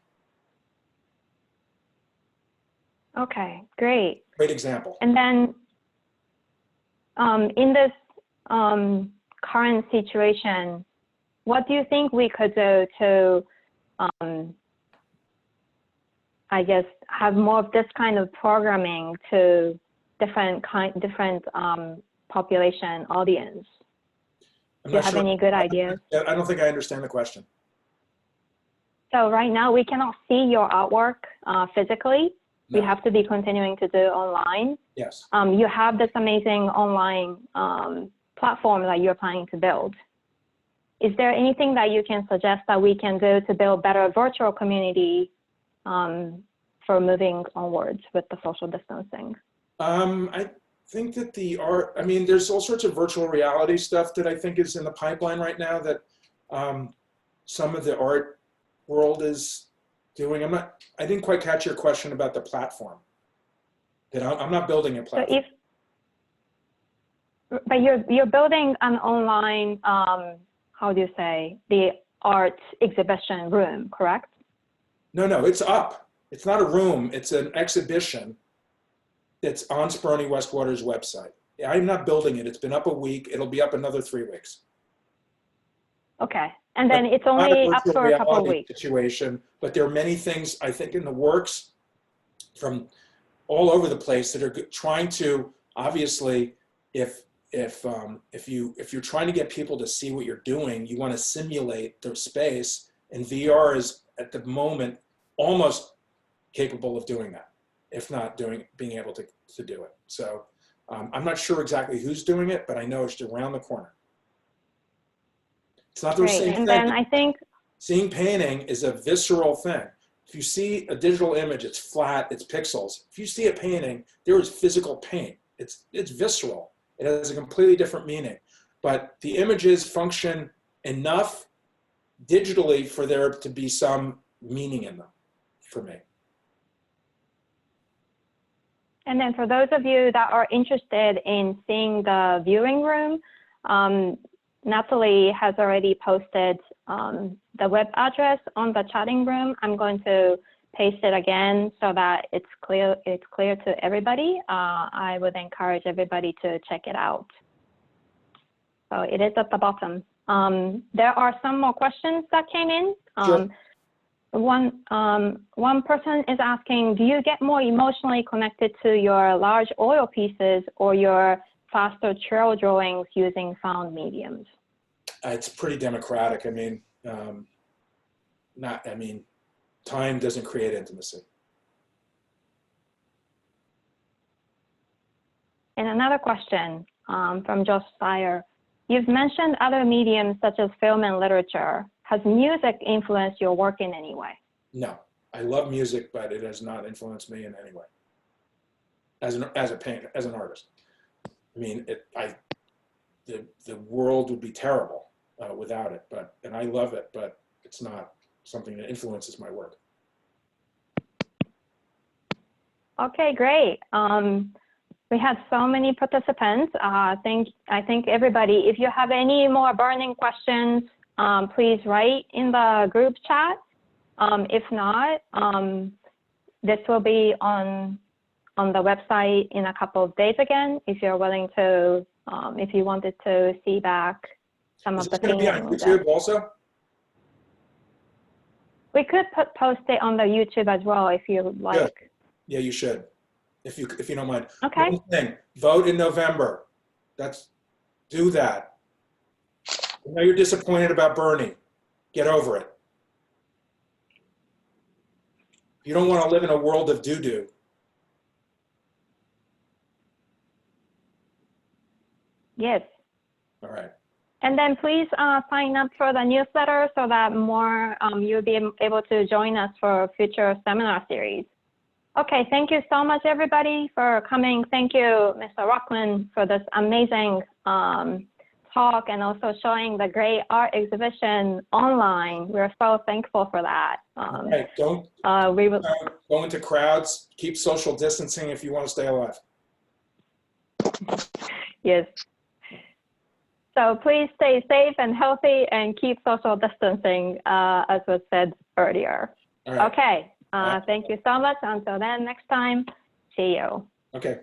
Okay, great. Great example. And then in this current situation, what do you think we could do to, I guess, have more of this kind of programming to different population audience? Do you have any good ideas? I don't think I understand the question. So right now we cannot see your artwork physically. No. We have to be continuing to do online. Yes. You have this amazing online platform that you're planning to build. Is there anything that you can suggest that we can do to build better virtual community for moving onwards with the social distancing? I think that the art, I mean, there's all sorts of virtual reality stuff that I think is in the pipeline right now that some of the art world is doing. I didn't quite catch your question about the platform. That I'm not building a platform. But you're building an online, how do you say, the art exhibition room, correct? No, it's up. It's not a room. It's an exhibition that's on Speroni Westwater's website. I'm not building it. It's been up a week. It'll be up another 3 weeks. Okay, and then it's only up for a couple of weeks. Situation, but there are many things I think in the works from all over the place that are trying to, obviously, if you're trying to get people to see what you're doing, you want to simulate their space, and VR is at the moment almost capable of doing that, if not being able to do it. So I'm not sure exactly who's doing it, but I know it's around the corner. It's not the same thing. And then I think seeing painting is a visceral thing. If you see a digital image, it's flat, it's pixels. If you see a painting, there is physical paint. It's visceral. It has a completely different meaning. But the images function enough digitally for there to be some meaning in them, for me. And then for those of you that are interested in seeing the viewing room, Natalie has already posted the web address on the chatting room. I'm going to paste it again so that it's clear to everybody. I would encourage everybody to check it out. So it is at the bottom. There are some more questions that came in. Sure. One person is asking, do you get more emotionally connected to your large oil pieces or your faster trail drawings using found mediums? It's pretty democratic. I mean, time doesn't create intimacy. And another question from Josh Steyer. You've mentioned other mediums such as film and literature. Has music influenced your work in any way? No, I love music, but it has not influenced me in any way. As a painter, as an artist, I mean, the world would be terrible without it. And I love it, but it's not something that influences my work. Okay, great. We had so many participants. I think everybody, if you have any more burning questions, please write in the group chat. If not, this will be on on the website in a couple of days again, if you're willing to, if you wanted to see back some Is of this the going to be on things. YouTube also? We could post it on the YouTube as well if you would like. Good. Yeah, you should, if you don't mind. Okay. One thing, vote in November. Do that. I know you're disappointed about Bernie. Get over it. You don't want to live in a world of doo-doo. Yes. All right. And then please sign up for the newsletter so that more you'll be able to join us for future seminar series. Okay, thank you so much, everybody, for coming. Thank you, Mr. Rockman, for this amazing talk and also showing the great art exhibition online. We're so thankful for that. Right. Don't go into crowds. Keep social distancing if you want to stay alive. Yes. So please stay safe and healthy and keep social distancing, as was said earlier. All right. Okay. Thank you so much. Until then, next time, see you. Okay.